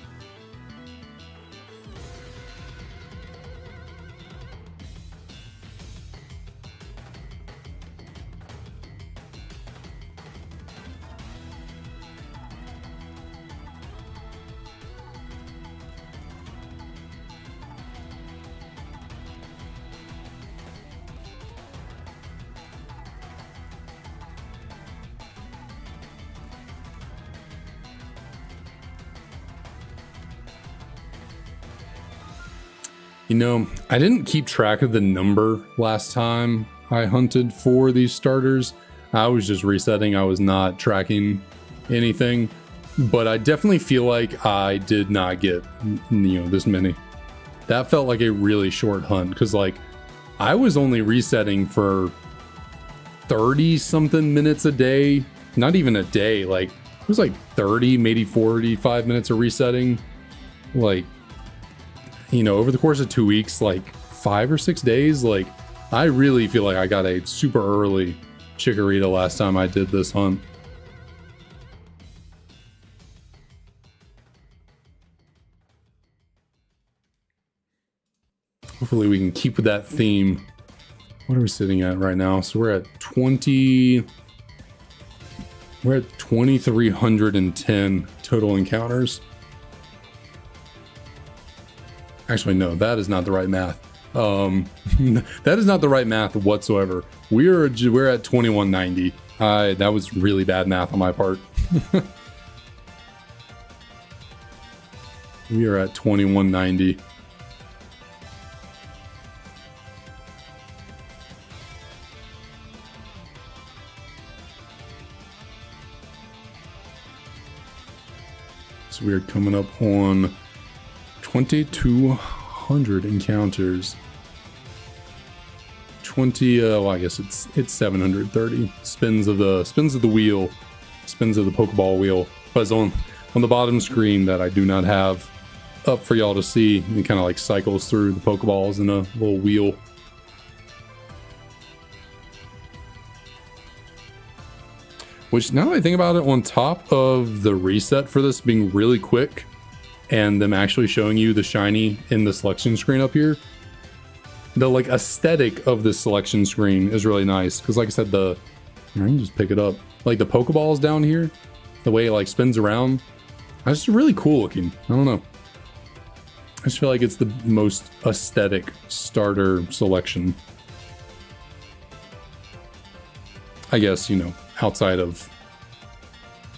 Speaker 1: You know, I didn't keep track of the number last time I hunted for these starters. I was just resetting. I was not tracking anything, but I definitely feel like I did not get, you know, this many. That felt like a really short hunt because like I was only resetting for 30 something minutes a day. Not even a day. Like it was like 30, maybe 45 minutes of resetting. Like, you know, over the course of 2 weeks, like 5 or 6 days, like I really feel like I got a super early Chikorita last time I did this hunt. Hopefully we can keep with that theme. What are we sitting at right now? So we're at 2,310 total encounters. Actually, no, that is not the right math. That is not the right math whatsoever. We're at 2190. That was really bad math on my part. We are at 2190. So we're coming up on 2,200 encounters. 20. Well, I guess it's 730 spins of the wheel, spins of the Pokeball wheel. But it's on the bottom screen that I do not have up for y'all to see. It kind of like cycles through the Pokeballs in a little wheel. Which, now that I think about it, on top of the reset for this being really quick and them actually showing you the shiny in the selection screen up here, the like aesthetic of this selection screen is really nice. Because like I said, I can just pick it up. Like the Pokeballs down here, the way it like spins around, it's just really cool looking. I don't know. I just feel like it's the most aesthetic starter selection. I guess, you know, outside of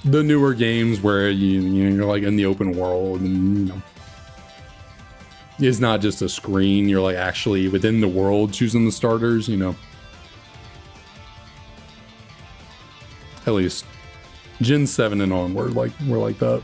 Speaker 1: the newer games where you're like in the open world and, you know, it's not just a screen, you're like actually within the world choosing the starters, you know. At least Gen 7 and onward, like, we're like that.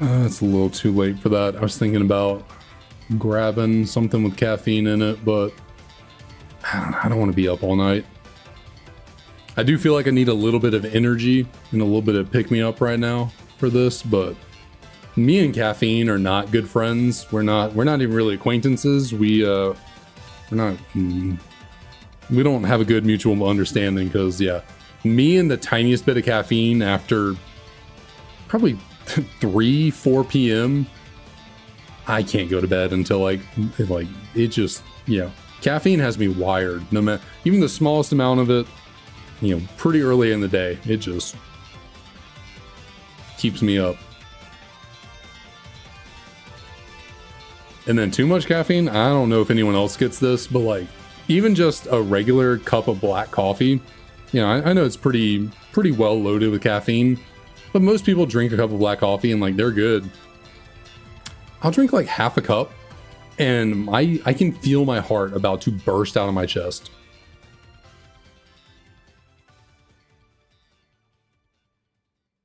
Speaker 1: It's a little too late for that. I was thinking about grabbing something with caffeine in it, but I don't want to be up all night. I do feel like I need a little bit of energy and a little bit of pick-me-up right now for this, but me and caffeine are not good friends. We're not even really acquaintances. We don't have a good mutual understanding because, yeah, me and the tiniest bit of caffeine after probably 3-4 p.m. I can't go to bed until it just, yeah, caffeine has me wired. No matter, even the smallest amount of it, you know, pretty early in the day, it just keeps me up. And then too much caffeine, I don't know if anyone else gets this, but like even just a regular cup of black coffee, you know, I know it's pretty well loaded with caffeine. But most people drink a cup of black coffee and like they're good. I'll drink like half a cup and I can feel my heart about to burst out of my chest.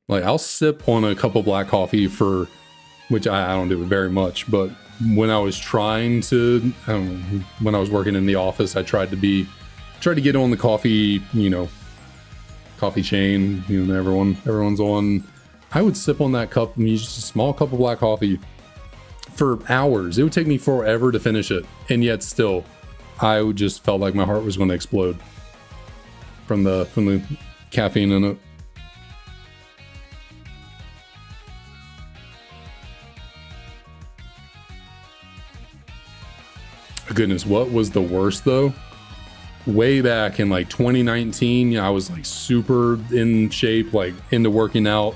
Speaker 1: Like I'll sip on a cup of black coffee for, which I don't do it very much, but when I was trying to, I don't know, when I was working in the office, I tried to get on the coffee, you know, coffee chain, you know, everyone's on. I would sip on that cup, just a small cup of black coffee for hours. It would take me forever to finish it, and yet still I would just felt like my heart was going to explode from the caffeine in it. Goodness, what was the worst though? Way back in like 2019, you know, I was like super in shape, like into working out,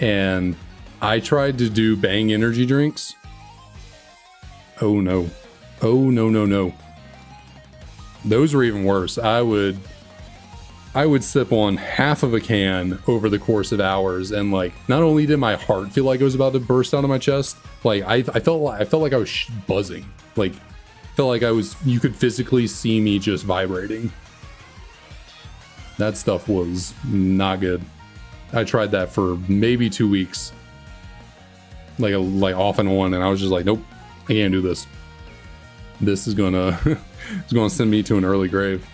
Speaker 1: and I tried to do Bang energy drinks. Oh no. Oh no. Those were even worse. I would sip on half of a can over the course of hours, and like not only did my heart feel like it was about to burst out of my chest, like I felt like I was buzzing. Like felt like you could physically see me just vibrating. That stuff was not good. I tried that for maybe 2 weeks, like off and on, and I was just like, nope, I can't do this. This is gonna it's gonna send me to an early grave.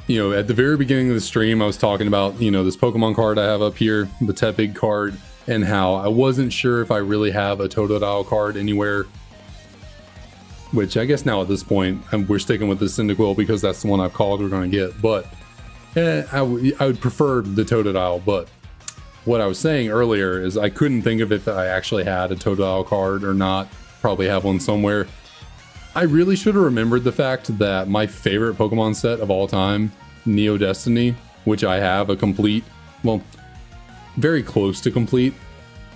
Speaker 1: you know, at the very beginning of the stream, I was talking about, you know, this Pokemon card I have up here, the Tepig card, and how I wasn't sure if I really have a Totodile card anywhere. Which I guess now at this point, we're sticking with the Cyndaquil because that's the one I've called we're going to get. But I would prefer the Totodile. But what I was saying earlier is I couldn't think of if I actually had a Totodile card or not. Probably have one somewhere. I really should have remembered the fact that my favorite Pokemon set of all time, Neo Destiny, which I have a complete, well, very close to complete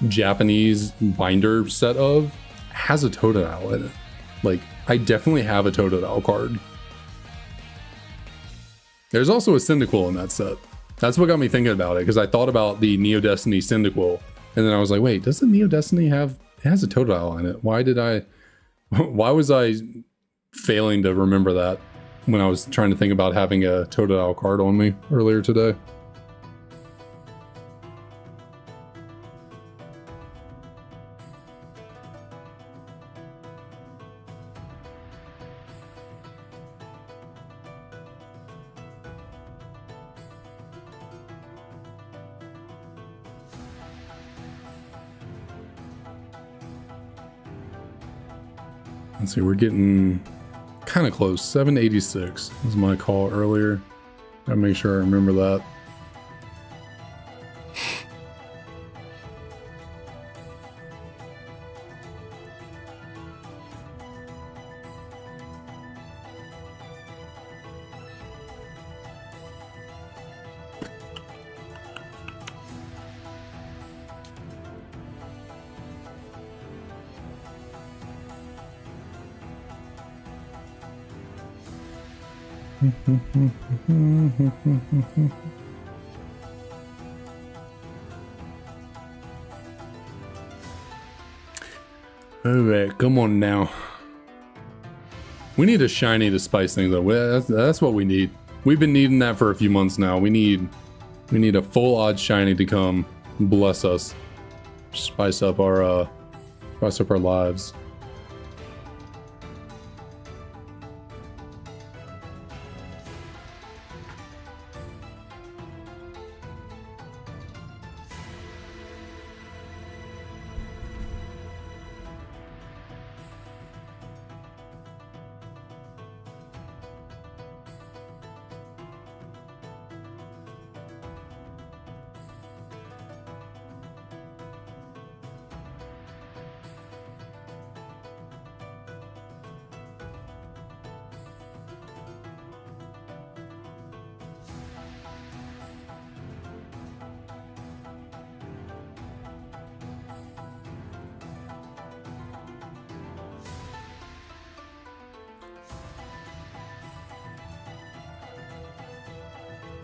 Speaker 1: Japanese binder set of, has a Totodile in it. Like, I definitely have a Totodile card. There's also a Cyndaquil in that set. That's what got me thinking about it, because I thought about the Neo Destiny Cyndaquil, and then I was like, wait, doesn't Neo Destiny have, it has a Totodile in it? Why was I failing to remember that when I was trying to think about having a Totodile card on me earlier today? Let's see, we're getting kind of close. 786 was my call earlier. Gotta make sure I remember that. Alright, come on now. We need a shiny to spice things up. That's what we need. We've been needing that for a few months now. We need a full odd shiny to come bless us. Spice up our lives.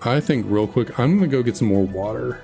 Speaker 1: I think real quick, I'm gonna go get some more water.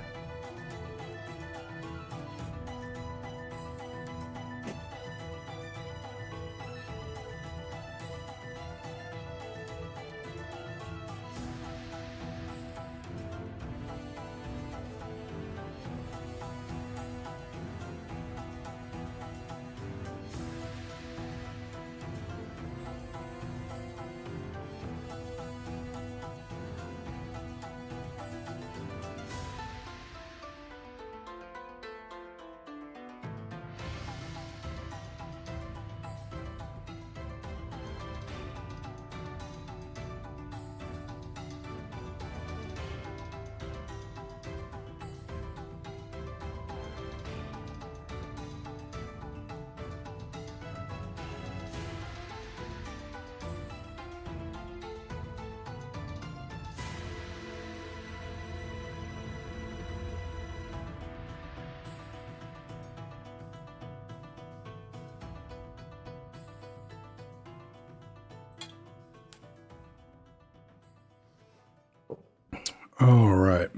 Speaker 1: All right.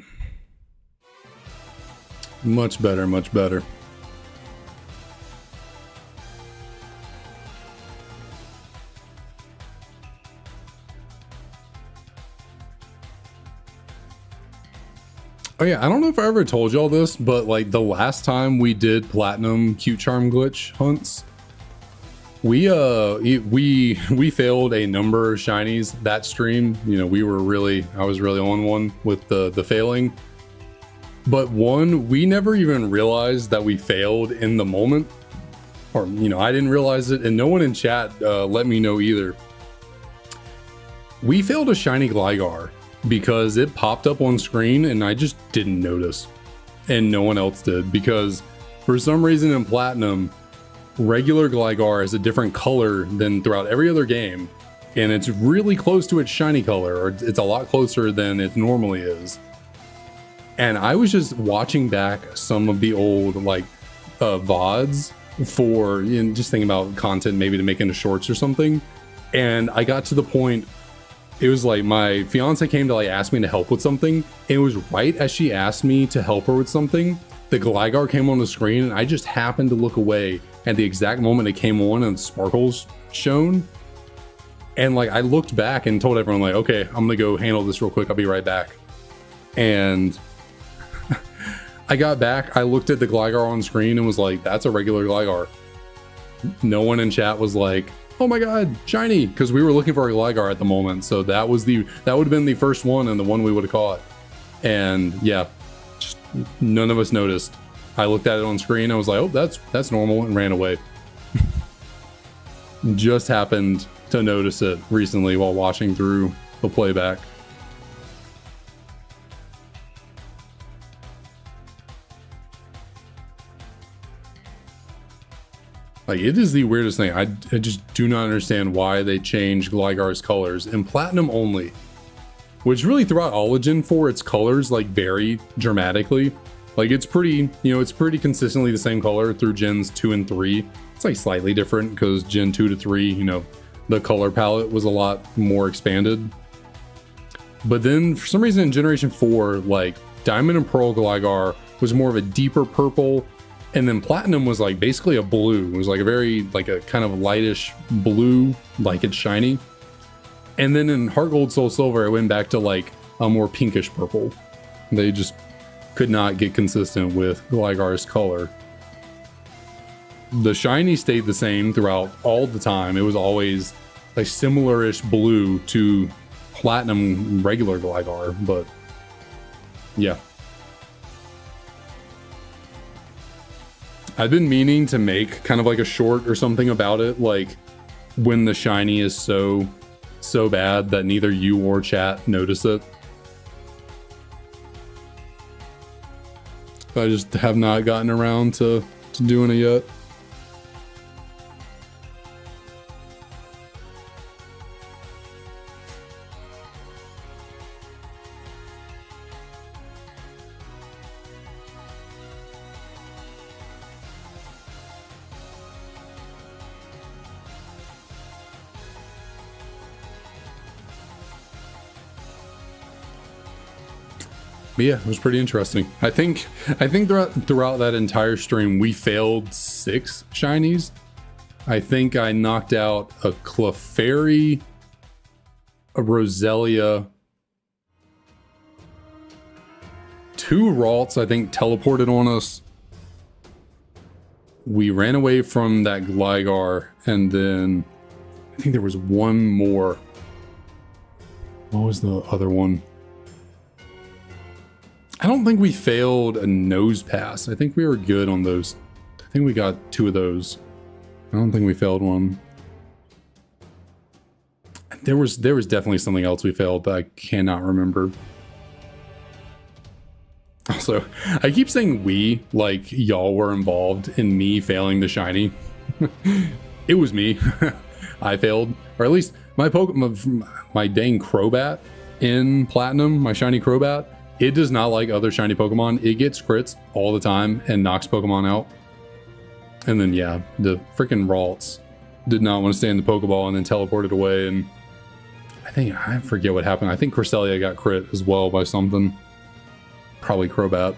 Speaker 1: Much better, much better. Oh yeah, I don't know if I ever told y'all this, but like the last time we did platinum cute charm glitch hunts, We failed a number of shinies that stream. You know, I was really on one with the failing. But one, we never even realized that we failed in the moment. Or, you know, I didn't realize it, and no one in chat let me know either. We failed a shiny Gligar because it popped up on screen and I just didn't notice. And no one else did, because for some reason in Platinum, regular Gligar is a different color than throughout every other game. And it's really close to its shiny color, or it's a lot closer than it normally is. And I was just watching back some of the old like VODs for, you know, just thinking about content maybe to make into shorts or something. And I got to the point, it was like my fiance came to like ask me to help with something. And it was right as she asked me to help her with something, the Gligar came on the screen, and I just happened to look away at the exact moment it came on and sparkles shone. And like I looked back and told everyone like, okay, I'm gonna go handle this real quick, I'll be right back. And I got back, I looked at the Gligar on screen and was like, that's a regular Gligar. No one in chat was like, oh my god, shiny, because we were looking for a Gligar at the moment. So that would have been the first one and the one we would have caught. And yeah, just none of us noticed. I looked at it on screen, I was like, oh, that's normal, and ran away. Just happened to notice it recently while watching through the playback. Like, it is the weirdest thing. I just do not understand why they changed Gligar's colors in Platinum only, which really throughout all of Gen 4, its colors like vary dramatically. Like it's pretty, you know, it's pretty consistently the same color through Gens 2 and 3. It's like slightly different because Gen 2 to 3, you know, the color palette was a lot more expanded. But then for some reason in Generation 4, like Diamond and Pearl Gligar was more of a deeper purple. And then Platinum was like basically a blue. It was like a very, like a kind of lightish blue, like it's shiny. And then in Heart Gold Soul Silver, it went back to like a more pinkish purple. They just could not get consistent with Gligar's color. The shiny stayed the same throughout all the time. It was always a similar-ish blue to Platinum regular Gligar, but yeah. I've been meaning to make kind of like a short or something about it, like when the shiny is so bad that neither you or chat notice it. I just have not gotten around to doing it yet. But yeah, it was pretty interesting. I think throughout that entire stream, we failed 6 shinies. I think I knocked out a Clefairy, a Roselia, 2 Ralts, I think, teleported on us. We ran away from that Gligar, and then I think there was one more. What was the other one? I don't think we failed a Nose Pass. I think we were good on those. I think we got 2 of those. I don't think we failed one. There was definitely something else we failed, but I cannot remember. Also, I keep saying we, like y'all were involved in me failing the shiny. It was me. I failed, or at least my Pokemon, my dang Crobat in Platinum, my shiny Crobat. It does not like other shiny Pokemon. It gets crits all the time and knocks Pokemon out. And then yeah, the freaking Ralts did not want to stay in the Pokeball and then teleported away. And I forget what happened. I think Cresselia got crit as well by something. Probably Crobat.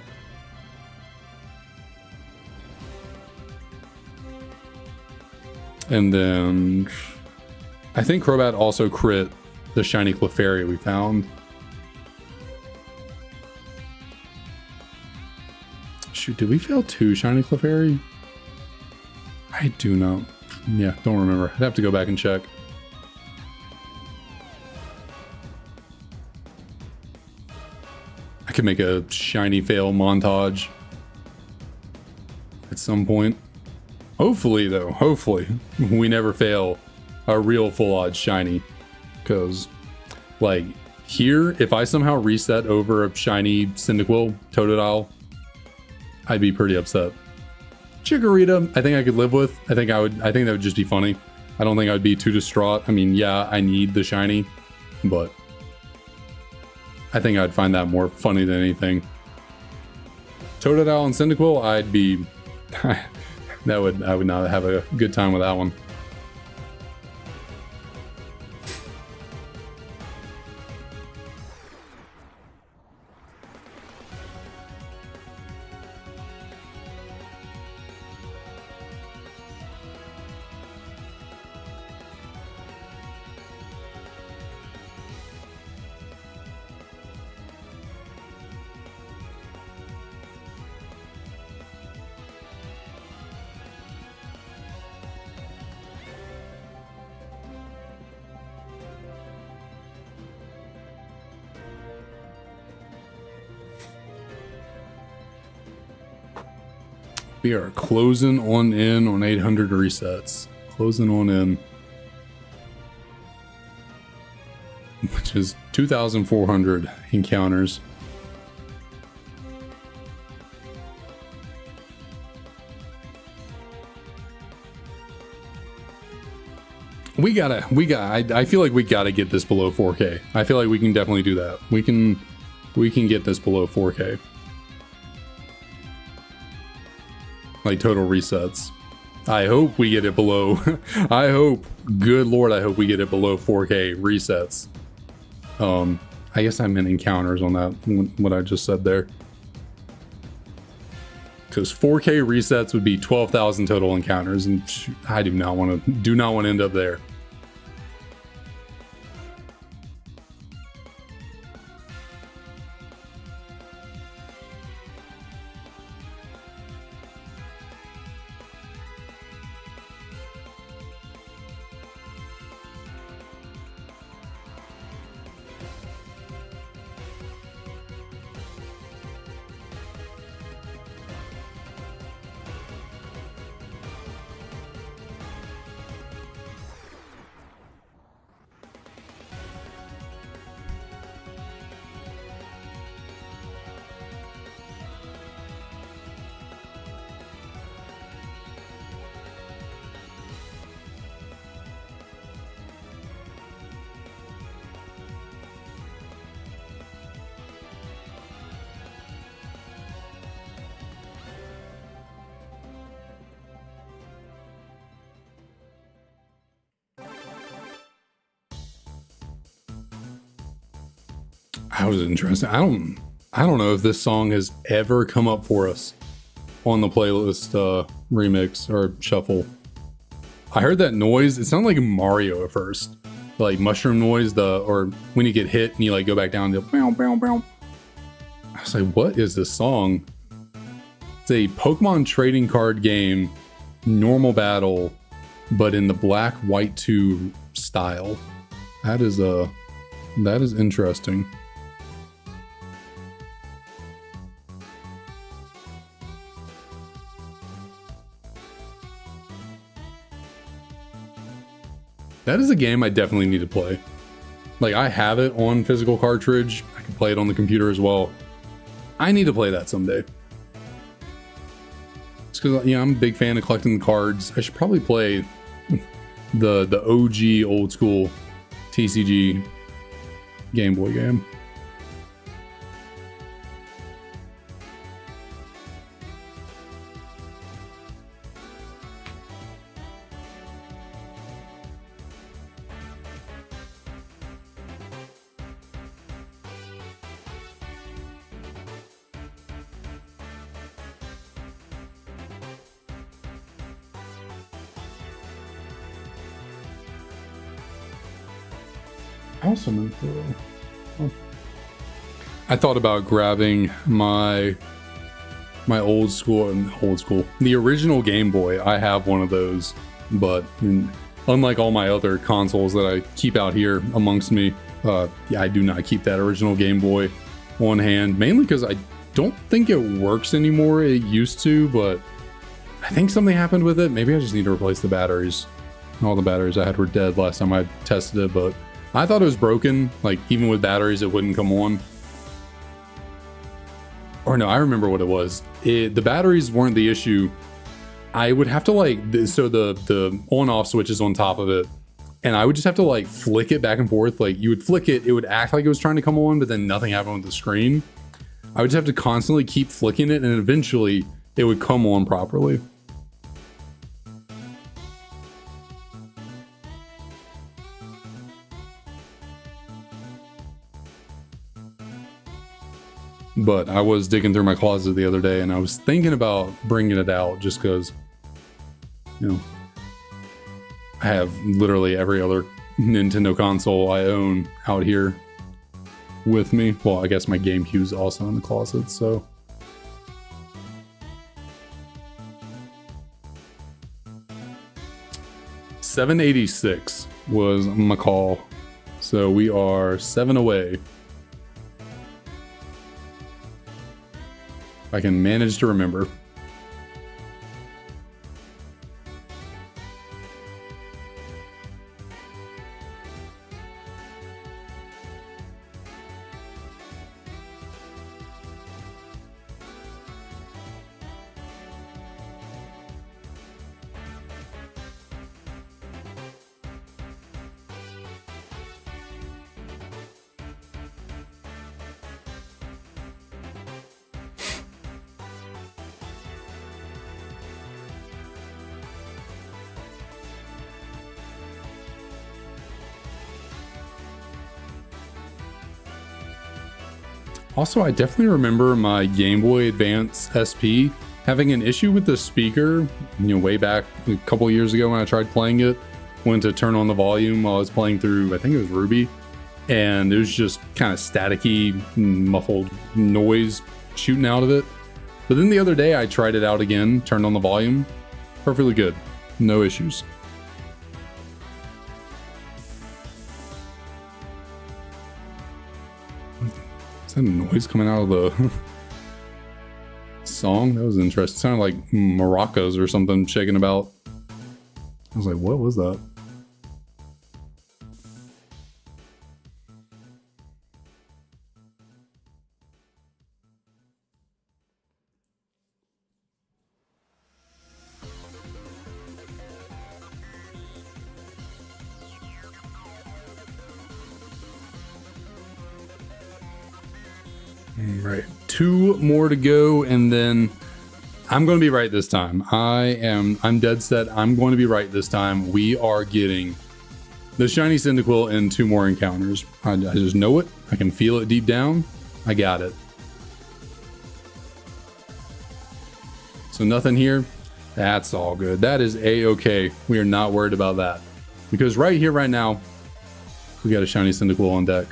Speaker 1: And then I think Crobat also crit the shiny Clefairy we found. Shoot, did we fail 2 shiny Clefairy? I do know. Yeah, don't remember. I'd have to go back and check. I could make a shiny fail montage at some point. Hopefully, though, hopefully we never fail a real full odds shiny. Because, like, here, if I somehow reset over a shiny Cyndaquil Totodile, I'd be pretty upset. Chikorita, I think I could live with. I think that would just be funny. I don't think I'd be too distraught. I mean, yeah, I need the shiny, but I think I'd find that more funny than anything. Totodile and Cyndaquil, I'd be I would not have a good time with that one. We are closing on in on 800 resets. Closing on in. Which is 2,400 encounters. I feel like we gotta get this below 4K. I feel like we can definitely do that. We can get this below 4K. Like total resets. I hope we get it below. I hope, good lord, I hope we get it below 4K resets. I guess I meant encounters on that, what I just said there. Because 4K resets would be 12,000 total encounters, and I do not want to end up there. That was interesting. I don't know if this song has ever come up for us on the playlist remix or shuffle. I heard that noise. It sounded like Mario at first, like mushroom noise. Or when you get hit and you like go back down to bow bow bow. I was like, what is this song? It's a Pokemon trading card game, normal battle, but in the black white 2 style. That is interesting. That is a game I definitely need to play. Like, I have it on physical cartridge. I can play it on the computer as well. I need to play that someday. It's because, you know, I'm a big fan of collecting cards. I should probably play the OG old school TCG Game Boy game. Awesome. I thought about grabbing my old school, the original Game Boy. I have one of those but unlike all my other consoles that I keep out here amongst me, yeah, I do not keep that original Game Boy on hand, mainly because I don't think it works anymore. It used to, but I think something happened with it. Maybe I just need to replace the batteries. All the batteries I had were dead last time I tested it, but I thought it was broken. Like, even with batteries, it wouldn't come on. Or no, I remember what it was. The batteries weren't the issue. I would have to like, so the on-off switch is on top of it, and I would just have to like flick it back and forth. Like, you would flick it, it would act like it was trying to come on, but then nothing happened with the screen. I would just have to constantly keep flicking it, and eventually it would come on properly. But I was digging through my closet the other day, and I was thinking about bringing it out just because, you know, I have literally every other Nintendo console I own out here with me. Well, I guess my GameCube's also in the closet, so. $786 was my call, so we are 7 away. I can manage to remember. Also, I definitely remember my Game Boy Advance SP having an issue with the speaker, you know, way back a couple years ago when I tried playing it. Went to turn on the volume while I was playing through, I think it was Ruby, and it was just kind of staticky, muffled noise shooting out of it. But then the other day I tried it out again, turned on the volume, perfectly good, no issues. Is that noise coming out of the song? That was interesting. It sounded like maracas or something shaking about. I was like, what was that? Right, 2 more to go, and then I'm going to be right this time. I'm dead set. I'm going to be right this time. We are getting the Shiny Cyndaquil in 2 more encounters. I just know it. I can feel it deep down. I got it. So nothing here. That's all good. That is a-okay. We are not worried about that. Because right here, right now, we got a Shiny Cyndaquil on deck.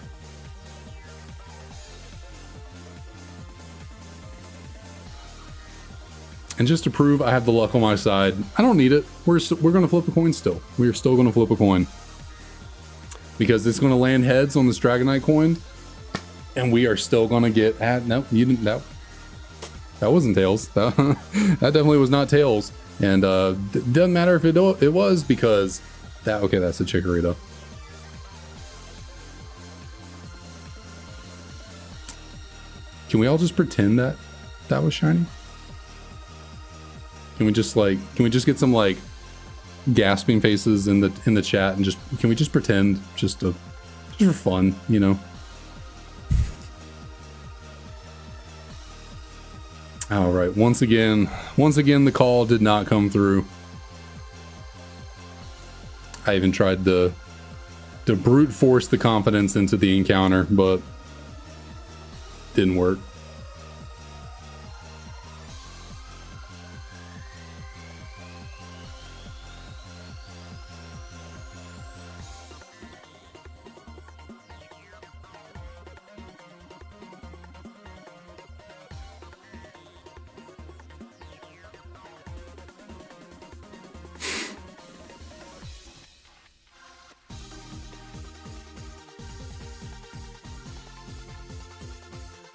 Speaker 1: And just to prove I have the luck on my side, I don't need it. We're going to flip a coin still. We are still going to flip a coin. Because it's going to land heads on this Dragonite coin. And we are still going to get... no, you didn't... That wasn't tails. That definitely was not tails. And doesn't matter if it was, because... Okay, that's a Chikorita. Can we all just pretend that that was shiny? Can we just get some like gasping faces in the chat, and can we just pretend just for fun, you know? All right, once again the call did not come through. I even tried to brute force the confidence into the encounter, but didn't work.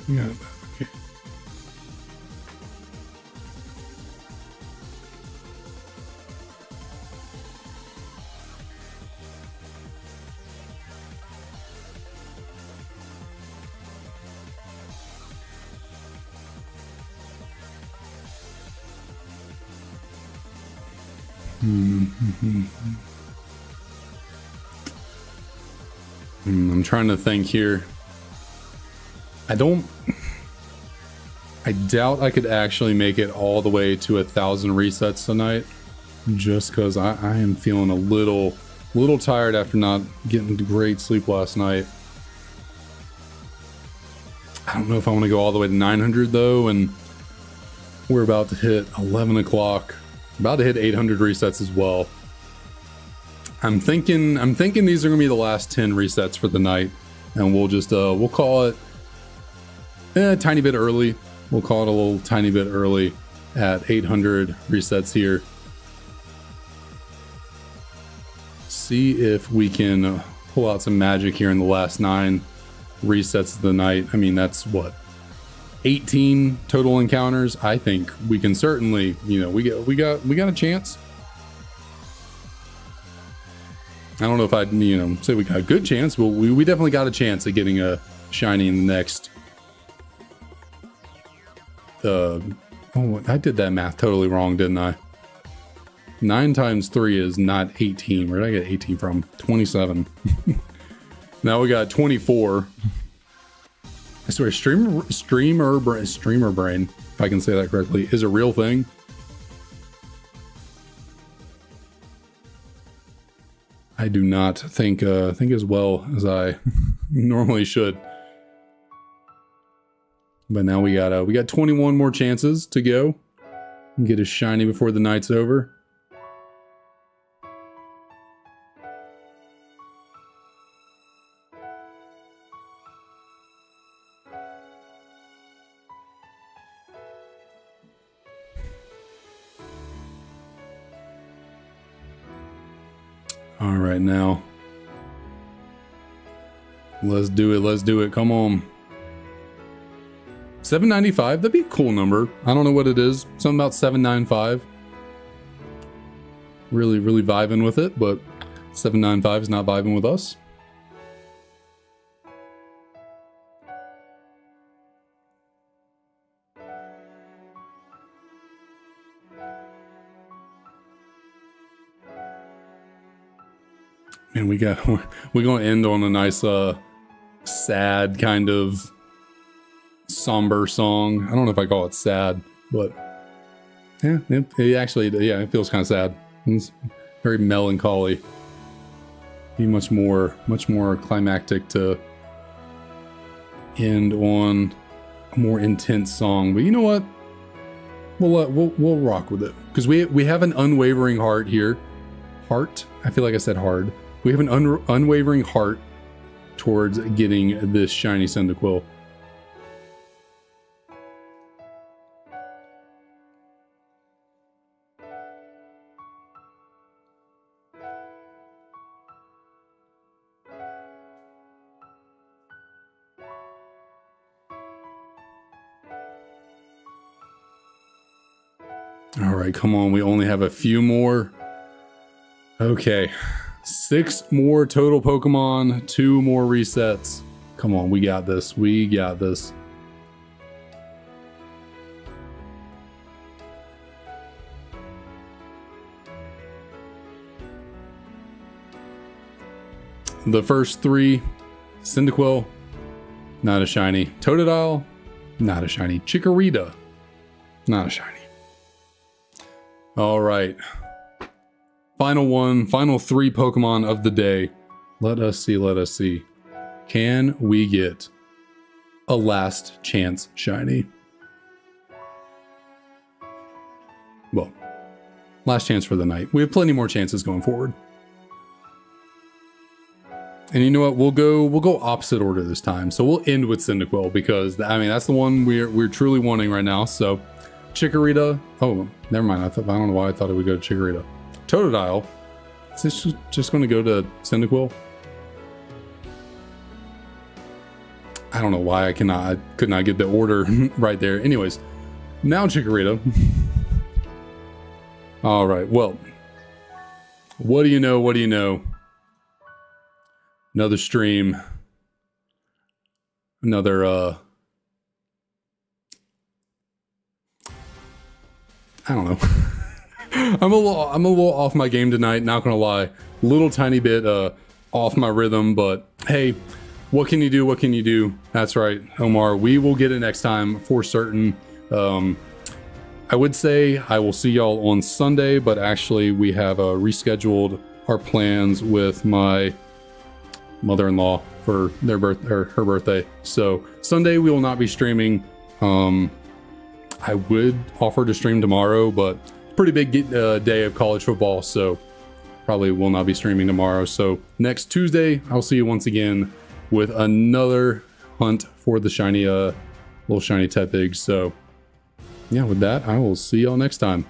Speaker 1: We got it. Okay. I'm trying to think here. I doubt I could actually make it all the way to 1,000 resets tonight, just because I am feeling a little tired after not getting great sleep last night. I don't know if I want to go all the way to 900 though, and we're about to hit 11 o'clock. About to hit 800 resets as well. I'm thinking these are gonna be the last 10 resets for the night, and we'll just we'll call it a tiny bit early. We'll call it a little tiny bit early at 800 resets here. See if we can pull out some magic here in the last 9 resets of the night. I mean, that's what, 18 total encounters. I think we can certainly, you know, we got a chance. I don't know if I'd, you know, say we got a good chance, but we definitely got a chance at getting a shiny in the next. Oh, I did that math totally wrong, didn't I? 9 times 3 is not 18. Where did I get 18 from? 27. Now we got 24. I swear, streamer brain, if I can say that correctly, is a real thing. I do not think as well as I normally should. But now we got 21 more chances to go and get a shiny before the night's over. All right, now let's do it. Come on. 795, that'd be a cool number. I don't know what it is. Something about 795. Really vibing with it, but 795 is not vibing with us. And we're gonna end on a nice sad kind of somber song. I don't know if I call it sad, but yeah, it actually, yeah, it feels kind of sad. It's very melancholy. Be much more climactic to end on a more intense song. But you know what? We'll rock with it, because we have an unwavering heart here. Heart? I feel like I said hard. We have an unwavering heart towards getting this shiny Cyndaquil. All right, come on. We only have a few more. Okay. 6 more total Pokemon, 2 more resets. Come on, we got this. We got this. The first 3, Cyndaquil, not a shiny. Totodile, not a shiny. Chikorita, not a shiny. All right. Final 3 Pokemon of the day. Let us see. Can we get a last chance shiny? Well, last chance for the night. We have plenty more chances going forward. And you know what? We'll go opposite order this time. So we'll end with Cyndaquil, because I mean that's the one we're truly wanting right now. So Chikorita. Oh, never mind. I don't know why I thought it would go to Chikorita. Totodile. Is this just going to go to Cyndaquil? I don't know why I could not get the order right there. Anyways, now Chikorita. All right, well, what do you know? What do you know? Another stream. Another, I don't know. I'm a little off my game tonight, not gonna lie. Little tiny bit off my rhythm, but hey, what can you do? What can you do? That's right, Omar. We will get it next time for certain. I would say I will see y'all on Sunday, but actually we have rescheduled our plans with my mother-in-law for her birthday. So Sunday we will not be streaming. I would offer to stream tomorrow, but pretty big day of college football, so probably will not be streaming tomorrow. So next Tuesday, I'll see you once again with another hunt for the shiny, little shiny Tepig. So yeah, with that, I will see y'all next time.